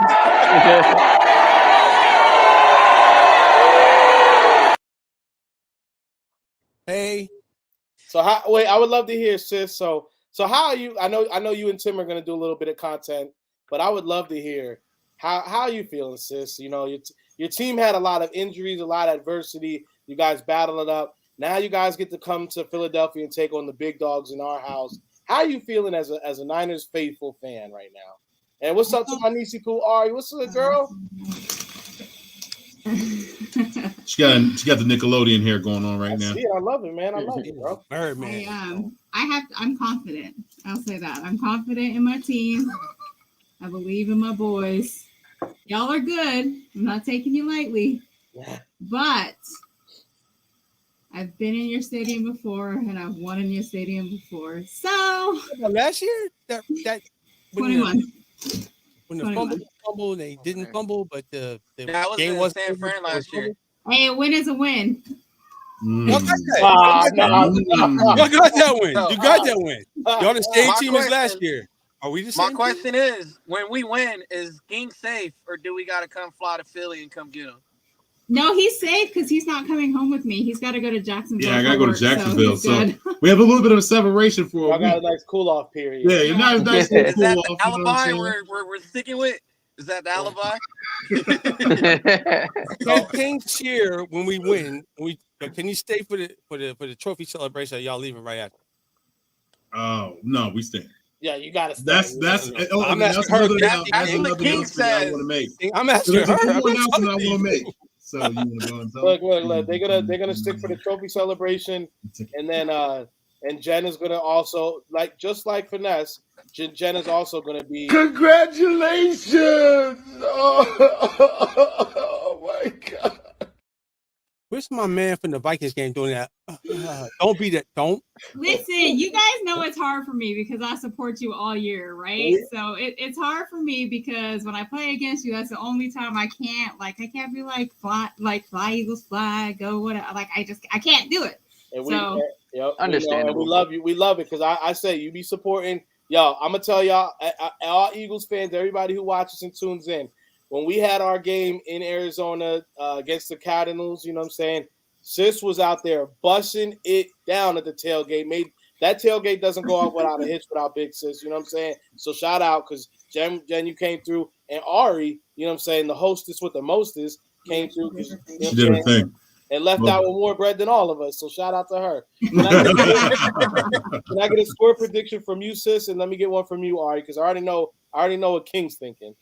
to Hey. So I would love to hear, sis. So how are you? I know you and Tim are gonna do a little bit of content, but I would love to hear how are you feeling, sis? Your team had a lot of injuries, a lot of adversity. You guys battled it up. Now you guys get to come to Philadelphia and take on the big dogs in our house. How are you feeling as a Niners faithful fan right now? And what's up to my niecey cool Ari? What's up, girl? She got the Nickelodeon hair going on right now. I love it, man. I love it, bro. I'm confident. I'll say that. I'm confident in my team. I believe in my boys. Y'all are good. I'm not taking you lightly. But I've been in your stadium before and I've won in your stadium before. So last year that 21. When the fumble, they didn't fumble, but the game was San Fran last year. Hey, a win is a win. Y'all got that win. You got that win. Y'all the same team as last year. Are we the same? My question is, when we win, is King safe, or do we got to come fly to Philly and come get him? No, he's safe because he's not coming home with me. He's got to go to Jacksonville. Yeah, I got to go to Jacksonville. So we have a little bit of a separation for I got a nice cool-off period. Yeah, you're not nice Is that the alibi we're sticking with? Is that the alibi? So King cheer when we win. Can you stay for the trophy celebration? Or y'all leaving right after? Oh no, we stay. Yeah, you got to. That's. I'm asking her. That's what the King says. I'm asking her. There's one announcement I want to make. So you want to go and tell? Look. They're gonna stick for the trophy celebration, and then and Jen is gonna also just like Finesse. Jen is also gonna be. Congratulations! Oh my God. Where's my man from the Vikings game doing that? Don't be that. Don't. Listen, you guys know it's hard for me because I support you all year, right? Yeah. So it's hard for me because when I play against you, that's the only time I can't be like fly Eagles fly, go whatever. Like I can't do it. Understandable. We love you. We love it because I say you be supporting. Yo, I'm gonna tell y'all, all Eagles fans, everybody who watches and tunes in. When we had our game in Arizona against the Cardinals, you know what I'm saying? Sis was out there busting it down at the tailgate. That tailgate doesn't go off without a hitch without Big Sis, you know what I'm saying? So shout out because Jen, you came through. And Ari, you know what I'm saying, the hostess with the mostest came through. She did her thing. And left out with more bread than all of us. So shout out to her. Can I get a score prediction from you, Sis? And let me get one from you, Ari, because I already know what King's thinking.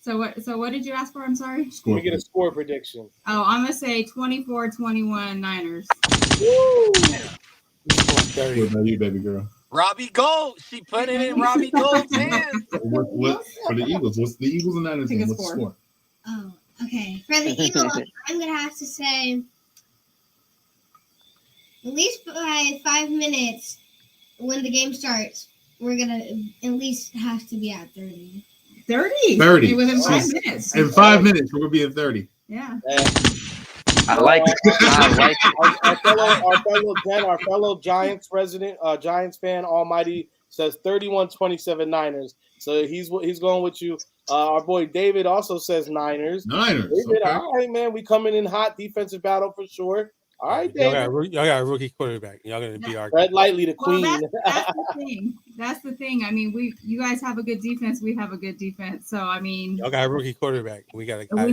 So what did you ask for? I'm sorry. Let me get a score prediction. Oh, I'm gonna say 24-21 Niners. Woo! What about you, baby girl? Robbie Gold. She put it in Robbie Gold's hands. What for the Eagles? What's the Eagles and Niners? What's the score? Oh, okay. For the Eagles, I'm gonna have to say at least by 5 minutes, when the game starts, we're gonna at least have to be at 30. 30 within 5 minutes. In 5 minutes, we're gonna be at 30. Yeah. I like it. I like it. Our fellow Giants resident, Giants fan, Almighty says 31-27 Niners. So he's going with you. Our boy David also says Niners. David, okay. All right, man. We coming in hot, defensive battle for sure. All right, David. Y'all got a rookie quarterback. Y'all gonna be our Red Lightly, the queen. That's the thing. That's the thing. I mean, you guys have a good defense. We have a good defense. So I mean, y'all got a rookie quarterback. We got a guy.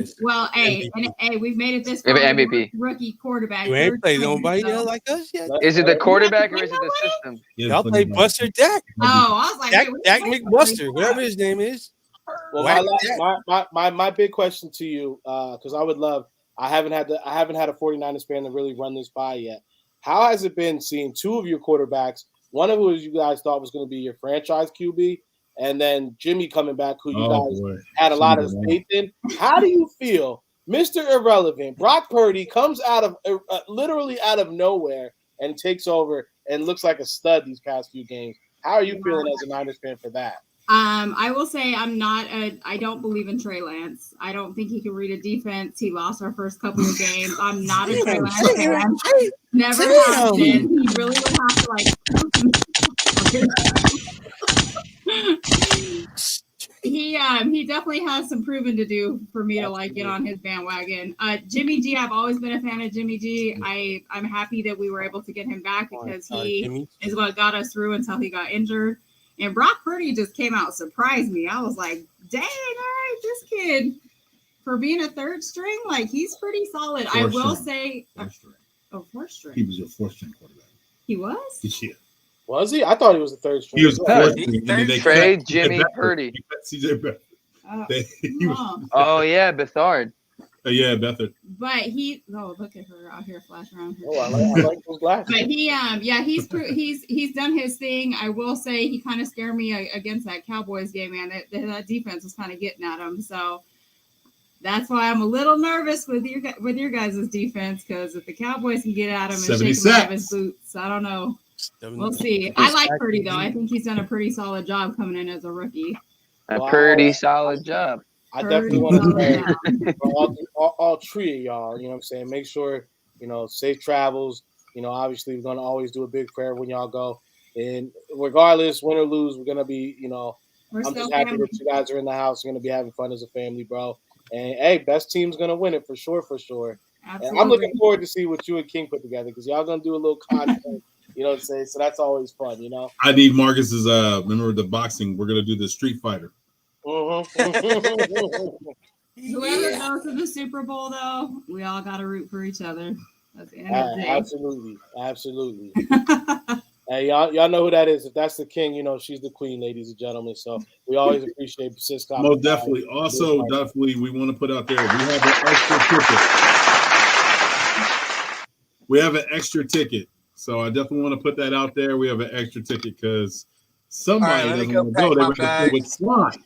We've made it this far. We have an MVP. Rookie quarterback. You ain't played nobody else like us yet. Is it the quarterback or is it the system? Y'all play Buster Dak. Oh, I was like, Dak McBuster, whatever his name is. Well, my big question to you, because I would love. I haven't had a 49ers fan to really run this by yet. How has it been seeing two of your quarterbacks, one of who you guys thought was going to be your franchise QB, and then Jimmy coming back, who you guys had a lot of faith in? How do you feel, Mr. Irrelevant? Brock Purdy comes out of literally out of nowhere and takes over and looks like a stud these past few games. How are you feeling as a Niners fan for that? I will say I don't believe in Trey Lance. I don't think he can read a defense. He lost our first couple of games. I'm not a Trey Lance fan. Never have been. He really would have to he definitely has some proving to do for me to get on his bandwagon. Jimmy G, I've always been a fan of Jimmy G. I'm happy that we were able to get him back because he is what got us through until he got injured. And Brock Purdy just came out and surprised me. I was like, dang, all right, this kid, for being a third string, he's pretty solid. I will say, fourth string. He was your fourth string quarterback. He was? This year. Was he? I thought he was the third string. He was the fourth string. Trade Jimmy Purdy. CJ Beathard. Oh, yeah, Beathard. Yeah, Beathard. But look at her out here flashing around her. Oh, I like those glasses. But he's done his thing. I will say he kind of scared me against that Cowboys game, man. That defense was kind of getting at him. So that's why I'm a little nervous with your guys' defense, because if the Cowboys can get at him and shake him out of his boots, I don't know. We'll see. I like Purdy though. I think he's done a pretty solid job coming in as a rookie. Pretty solid job. I definitely want to pray for all three of y'all. You know what I'm saying? Make sure, safe travels. Obviously, we're going to always do a big prayer when y'all go. And regardless, win or lose, we're going to be, I'm just happy that you guys are in the house. We're going to be having fun as a family, bro. And, hey, best team's going to win it for sure, for sure. Absolutely. And I'm looking forward to see what you and King put together, because y'all going to do a little content, you know what I'm saying? So that's always fun, I need Marcus's, remember the boxing, we're going to do the Street Fighter. Whoever goes to the Super Bowl, though, we all got to root for each other. That's the end of the day. Absolutely. Hey, y'all know who that is. If that's the king, she's the queen, ladies and gentlemen. So we always appreciate Cisco. Most definitely. Also, definitely, we want to put out there, we have an extra ticket. We have an extra ticket. So I definitely want to put that out there. We have an extra ticket because somebody doesn't want to go. They're going to go with slime.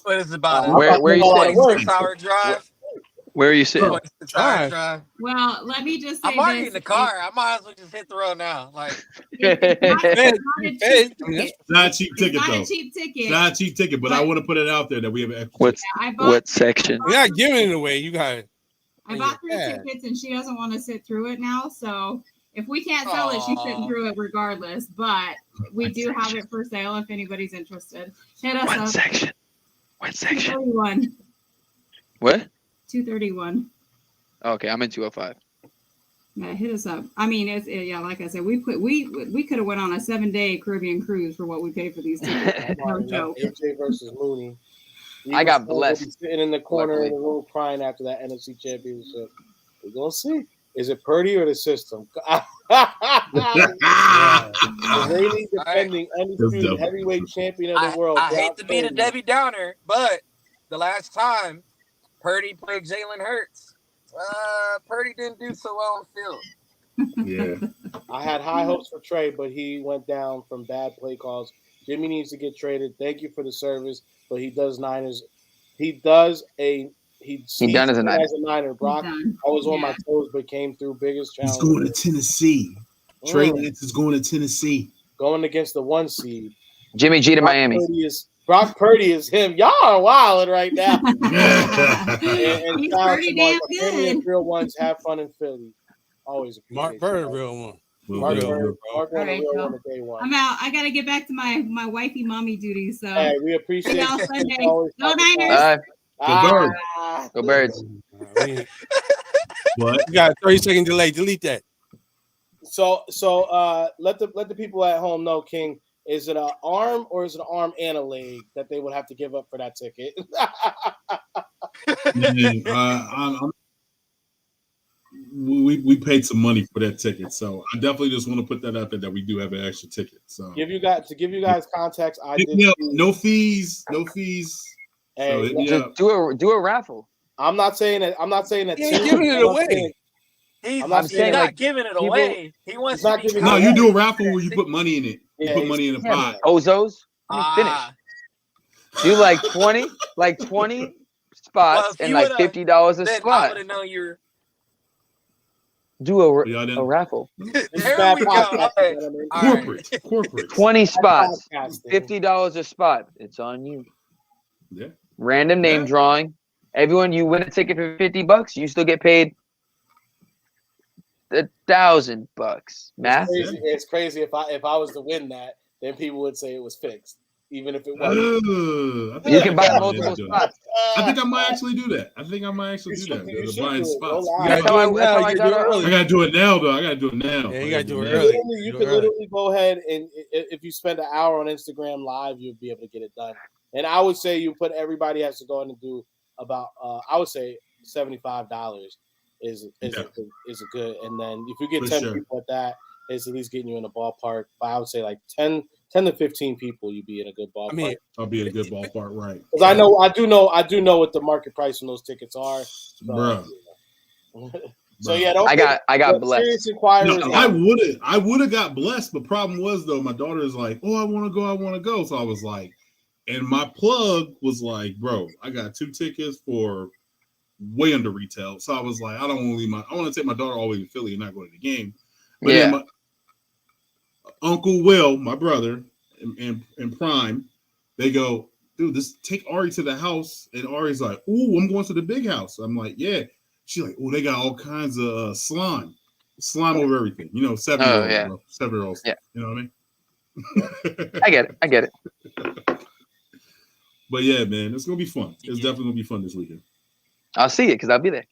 What is it about? Where are you sitting? 6-hour drive. Where are you sitting? Drive. Well, let me just say I'm already in the car. I might as well just hit the road now. It's not a cheap ticket, though. It's not a cheap ticket, but I want to put it out there that we have an extra. What section? We're not giving it away. You got it. I bought 3 tickets, and she doesn't want to sit through it now. So if we can't sell it, she's sitting through it regardless. But we do have it for sale if anybody's interested. Hit us up. Section? What section? 231. What? 231. Okay, I'm in 205. Yeah, hit us up. I mean, like I said, we could have went on a 7-day Caribbean cruise for what we paid for these tickets. No joke. AJ versus Mooney. I got blessed. Sitting in the corner of the room crying after that NFC Championship. We're gonna see. Is it Purdy or the system? The reigning, defending, undisputed heavyweight champion of the world. I hate to be the Debbie Downer, but the last time Purdy played Jalen Hurts, Purdy didn't do so well on the field. Yeah. I had high hopes for Trey, but he went down from bad play calls. Jimmy needs to get traded. Thank you for the service, but he does Niners. He's done as a Niner. Brock, I was on my toes, but came through biggest challenge. He's going to Tennessee. Trey Lance is going to Tennessee. going against the 1 seed. Jimmy G to Miami. Brock Purdy is him. Y'all are wilding right now. and He's shout out pretty to Mark, damn family and good. real ones have fun in Philly. Always Mark Bird, a real one. Mark Bird, Mark All one, a right, real so one of day one. I'm out. I gotta get back to my wifey mommy duties. So Hey, we appreciate see y'all you. Sunday. Always Go talking Niners. about- Go Birds. What? You got a 30-second delay. Delete that. So let the people at home know, King. Is it an arm or is it an arm and a leg that they would have to give up for that ticket? We paid some money for that ticket, so I definitely just want to put that out there that we do have an extra ticket. So give you guys context, I did no fees. Hey, So do a raffle. I'm not saying that. I'm not saying that. He ain't giving it away. He's I'm not saying not like giving it people- away. He wants not to be giving No, it you away. do a raffle where you put money in it. You Yeah, put money in a pot. Ozos. Finish. Do like 20 spots and like $50 a then I spot. would have known you were. Do a raffle. This is There bad we go. podcasting, Okay. gentlemen. All right. Corporate. 20 spots. Podcasting. $50 a spot. It's on you. Yeah. Random name drawing. Everyone, you win a ticket for $50, you still get paid $1,000. Math. It's crazy. If I was to win that, then people would say it was fixed, even if it wasn't. You can buy multiple spots. I think I might actually do that. I buying spots. You gotta do it now. I gotta do it now. Yeah, you gotta do it early. You can literally go ahead and if you spend an hour on Instagram Live, you'll be able to get it done. And I would say everybody has to go in and do about I would say $75 is a good. And then if you get For 10 sure. people at that, it's at least getting you in the ballpark. But I would say like 10 to 15 people, you'd be in a good ballpark. I mean, I'll be in a good ballpark, right? Because I do know what the market price on those tickets are. So, Bro. So yeah, I got blessed. Serious inquiries. No, I would have got blessed. The problem was though, my daughter is like, "Oh, I want to go." So I was like, and my plug was like, "Bro, I got 2 tickets for way under retail." So I was like, I don't want to leave I want to take my daughter all the way to Philly and not go to the game. But then my Uncle Will, my brother, and Prime, they go, "Dude, take Ari to the house." And Ari's like, "Ooh, I'm going to the big house." I'm like, "Yeah." She's like, "Oh, they got all kinds of slime over everything." 7-year-olds, yeah. bro. 7-year-olds. Yeah. You know what I mean? I get it. But yeah, man, it's gonna be fun. It's definitely gonna be fun this weekend. I'll see it because I'll be there.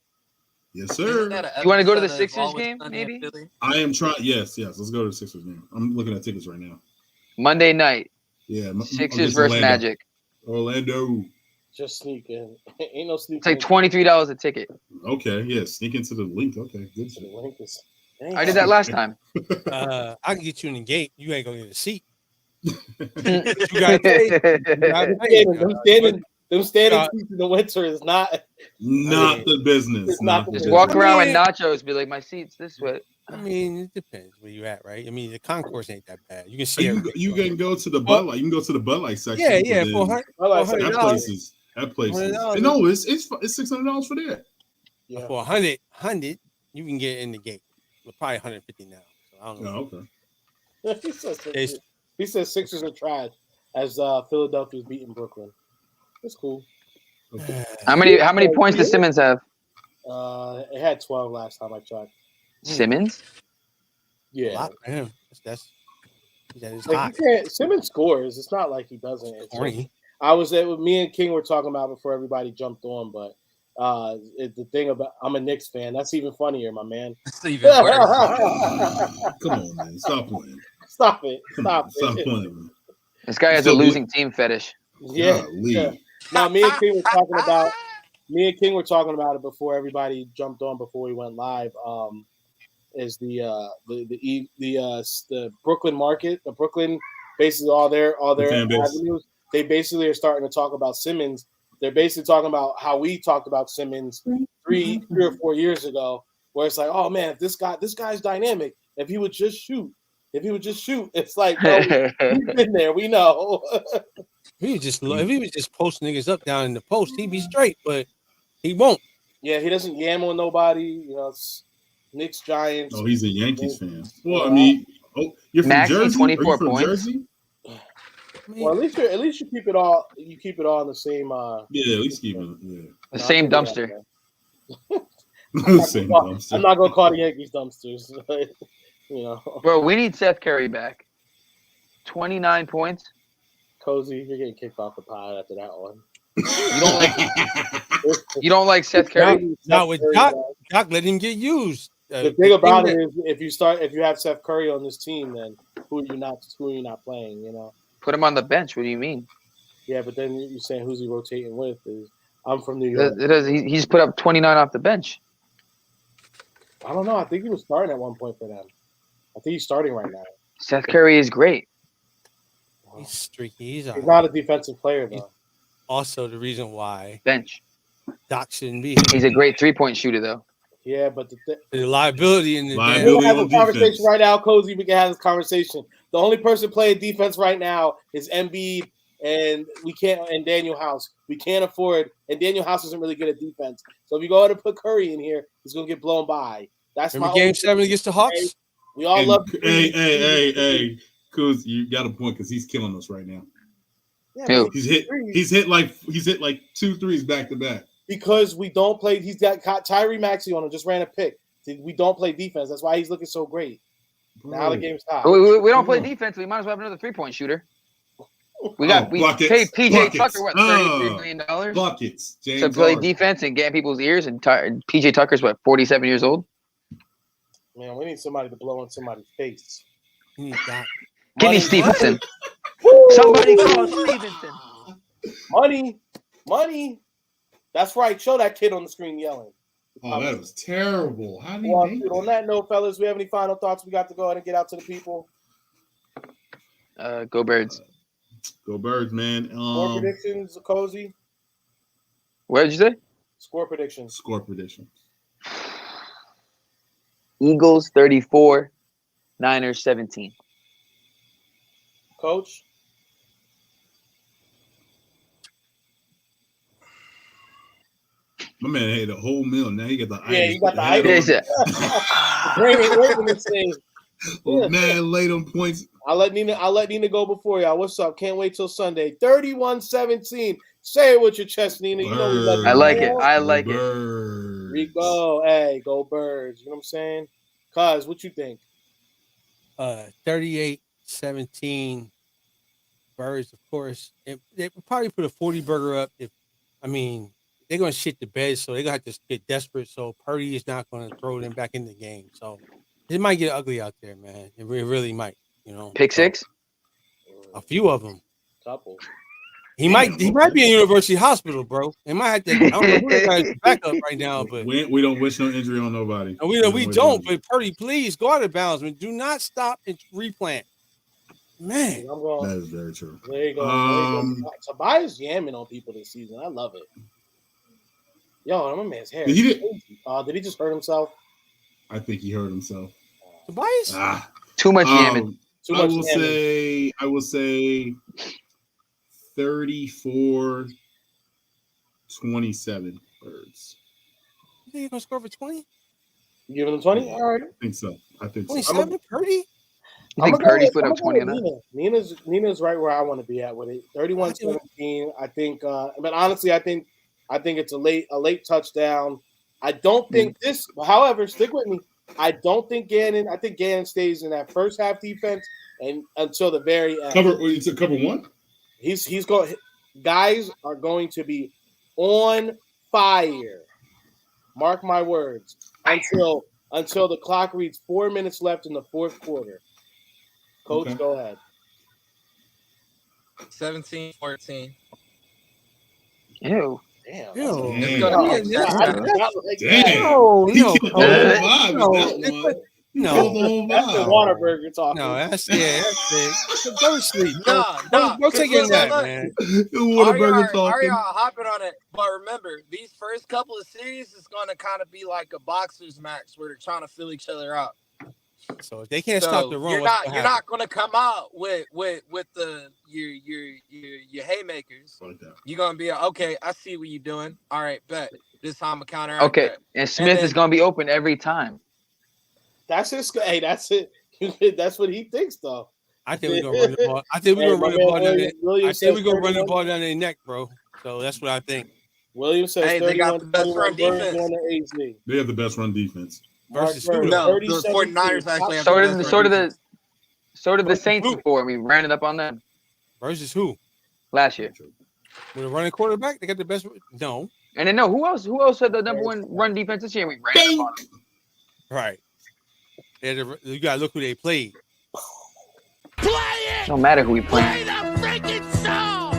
Yes, sir. You want to go to the Sixers game, maybe? I am trying. Yes. Let's go to the Sixers game. I'm looking at tickets right now. Monday night. Yeah, Sixers versus Magic. Orlando. Just sneak in. Ain't no sneak. It's like $23 a ticket. Okay, yeah, sneak into the link. Okay, good. The link is. I did that last time. I can get you in the gate. You ain't gonna get a seat. You gotta pay. Them standing seats in the winter is not the business. It's not the Just business. walk around with nachos. Be like, my seat's this way. I mean, it depends where you at, right? I mean, the concourse ain't that bad. You can see you can go to the Bud Light. You can go to the Bud Light section. Yeah, $400. That places. No, it's $600 for that. Yeah. For 100, you can get in the gate. We're probably 150 now. So I don't know. Oh, okay. He says Sixers are trash as Philadelphia's beating Brooklyn. It's cool. Okay. How many points does Simmons have? It had 12 last time I checked. Simmons? Yeah. A lot for him. That's like Simmons scores. It's not like he doesn't. It's like, I was there with me and King were talking about before everybody jumped on, but the thing about I'm a Knicks fan. That's even funnier, my man. It's even worse. Come on, man. Stop playing. Stop it. Stop playing, man. This guy has a losing team fetish. Yeah. Now me and King were talking about it before everybody jumped on before we went live. Is the Brooklyn market, the Brooklyn, basically all their avenues. They basically are starting to talk about Simmons. They're basically talking about how we talked about Simmons three or 4 years ago, where it's like, oh man, if this guy's dynamic. If he would just shoot, it's like, bro, we've been there. We know. If he was just posting niggas up down in the post, he'd be straight, but he won't. Yeah, he doesn't yam on nobody. It's Knicks, Giants. Oh, he's a Yankees fan. Well, I mean, Oh, you're from Maxey, Jersey? 24 Are you from points. Jersey? Well, at least you keep it all. You keep it all in the same. Yeah, at least keep it. Yeah. The same dumpster. Same dumpster. I'm not gonna call the Yankees dumpsters. But, you know, Bro, we need Seth Curry back. 29 points. Cozy, you're getting kicked off the pod after that one. You don't like Seth Curry? Not with Doc, let him get used. The thing about it is, if you have Seth Curry on this team, then who are you not playing? You know, put him on the bench. What do you mean? Yeah, but then you're saying who's he rotating with? I'm from New York. He's put up 29 off the bench. I don't know. I think he was starting at one point for them. I think he's starting right now. Seth Curry is great. He's streaky. He's not a defensive player though. Also, the reason why bench Doc shouldn't be. He's a great 3-point shooter though. Yeah, but the liability in the we can have a conversation right now, Cozy. We can have this conversation. The only person playing defense right now is Embiid, and Daniel House. We can't afford, and Daniel House isn't really good at defense. So if you go ahead and put Curry in here, he's gonna get blown by. That's Remember Game 7 against the Hawks. We all love. Hey, Kuz, you got a point because he's killing us right now. Yeah, he's hit like 2 threes back to back. Because we don't play. He's got Tyree Maxey on him. Just ran a pick. We don't play defense. That's why he's looking so great. Now the game's tied. We don't play defense. We might as well have another 3-point shooter. We paid PJ Tucker what $33 million buckets to play defense and get in people's ears. And PJ Tucker's what 47 years old. Man, we need somebody to blow in somebody's face. Kenny Stevenson. Somebody call Stevenson. Money. That's right. Show that kid on the screen yelling. Oh, that was terrible. How do you on that note, fellas, we have any final thoughts we got to go ahead and get out to the people? Go Birds. Go Birds, man. Score predictions, Cozy. What did you say? Score predictions. Eagles 34, Niners 17. Coach. My man had a whole meal. Now he got the item. Yeah, you got the item. Man, late on points. I'll let Nina go before y'all. What's up? Can't wait till Sunday. 31-17. Say it with your chest, Nina. You know we love you. I like it. Rico, hey, go Birds. You know what I'm saying? Cuz, what you think? 38-17. Birds, of course. They would probably put a 40 burger up they're going to shit the bed, so they're going to have to get desperate. So Purdy is not going to throw them back in the game. So it might get ugly out there, man. It really might, you know. Pick six? A few of them. Couple. He might be in University Hospital, bro. They might have to. I don't know who they got back up right now, but we don't wish no injury on nobody. We don't. But Purdy, please go out of bounds, man. Do not stop and replant. Man, that is very true. There you go. Tobias yamming on people this season. I love it. Yo, my man's hair. Did he just hurt himself? I think he hurt himself. Tobias? Too much yamming. I will say 34-27 Birds. You think you're gonna score for 20? You giving him 20? All right. I think so. 27 Purdy? You think Purdy put up 20 on that? Nina's right where I want to be at with it. 31-17. I think but honestly I think it's a late touchdown. I don't think this, however, stick with me. I think Gannon stays in that first half defense and until the very end. It's a cover one? He's going. Guys are going to be on fire. Mark my words. Until the clock reads 4 minutes left in the fourth quarter. Coach, go ahead. 17-14. Ew. Damn. No, that's the Waterburger talking. No, that's it. Go to sleep. Go take a nap, man. Waterburger talking. Are y'all hopping on it? But remember, these first couple of series is going to kind of be like a boxer's match where they're trying to fill each other out. So if they can't stop the run, you're not going to come out with your haymakers. Like that. You're going to be okay. I see what you're doing. All right, bet this time a counter. Okay, and Smith is going to be open every time. That's his. Hey, that's it. That's what he thinks, though. I think we're gonna run the ball. I think we're gonna run the ball down there. I think we're gonna run the ball down their neck, bro. So that's what I think. Williams says, "Hey, they got the best run defense. They have the best run defense. Versus who? No, the 49ers actually have the best run defense. So did the Saints before. We ran it up on them. Versus who? Last year. With a running quarterback, they got the best. No. And then no, who else had the number one run defense this year? We ran it up on them. Right. You gotta look who they played. Play it! No matter who we play. Play the freaking song!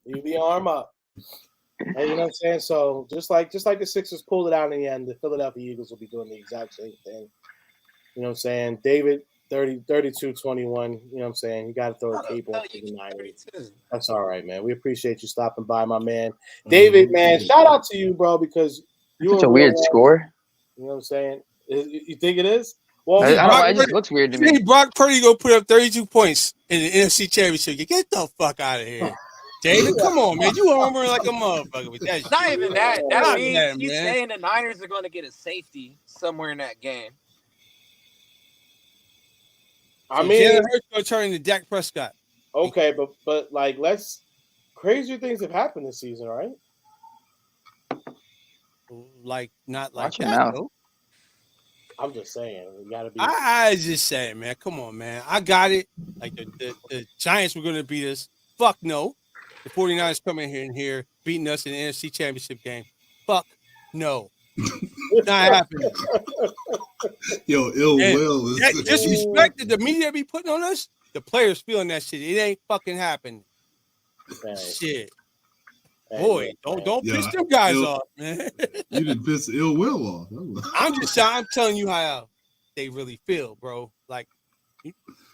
DB arm up. Hey, you know what I'm saying? So just like the Sixers pulled it out in the end, the Philadelphia Eagles will be doing the exact same thing. You know what I'm saying? David, 32-21. You know what I'm saying? You got to throw a cape on to the Niners. That's all right, man. We appreciate you stopping by, my man. David, man, shout out to you, bro, because you such a weird score. You know what I'm saying? You think it is? Well, it just looks weird to me. Brock Purdy go put up 32 points in the NFC Championship. Get the fuck out of here. David, come on, man. You homer like a motherfucker with that shit. Not even that. That means he's saying the Niners are going to get a safety somewhere in that game. I mean, Jalen Hurts going to turn into Dak Prescott. Okay, but like, crazier things have happened this season, right? Like, not like Watch that, though. I'm just saying, you gotta be. I just saying, man. Come on, man. I got it. Like the Giants were going to beat us. Fuck no. The 49ers coming in here beating us in the NFC Championship game. Fuck no. Not happening. Yo, will is that disrespect that the media be putting on us. The players feeling that shit. It ain't fucking happening. Shit. Boy, don't piss them guys off, man. You didn't piss ill will off. I'm telling you how they really feel, bro. Like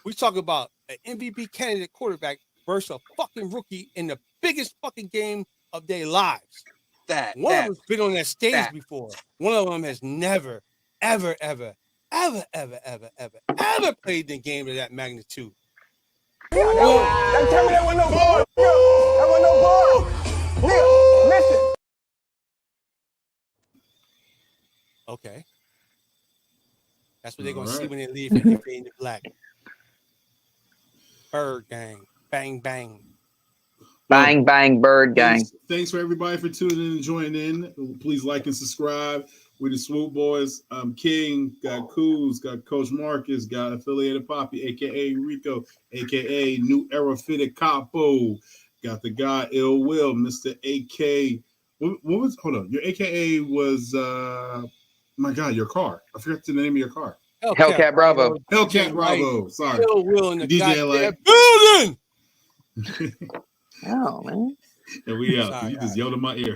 we talk about an MVP candidate quarterback versus a fucking rookie in the biggest fucking game of their lives. One of them's been on that stage before. One of them has never, ever played the game of that magnitude. Tell me that was no ball. That was no ball. Listen. Okay. That's what they're going to see when they leave and get painted black. Bird gang. Bang, bang. Bang, bang, bird gang. Thanks for everybody for tuning in and joining in. Please like and subscribe. We're the Swoop Boys. King, got Coos, got Coach Marcus, got Affiliated Poppy, a.k.a. Rico, a.k.a. New Era Fitted Capo. Got the guy Ill Will, Mr. A.K. What was, hold on, your a.k.a. was, my God, your car. I forgot the name of your car. Hellcat Bravo. Hellcat Bravo. Sorry. Ill Will in the DJ like building. Oh, man. And we out. You just yelled in my ear.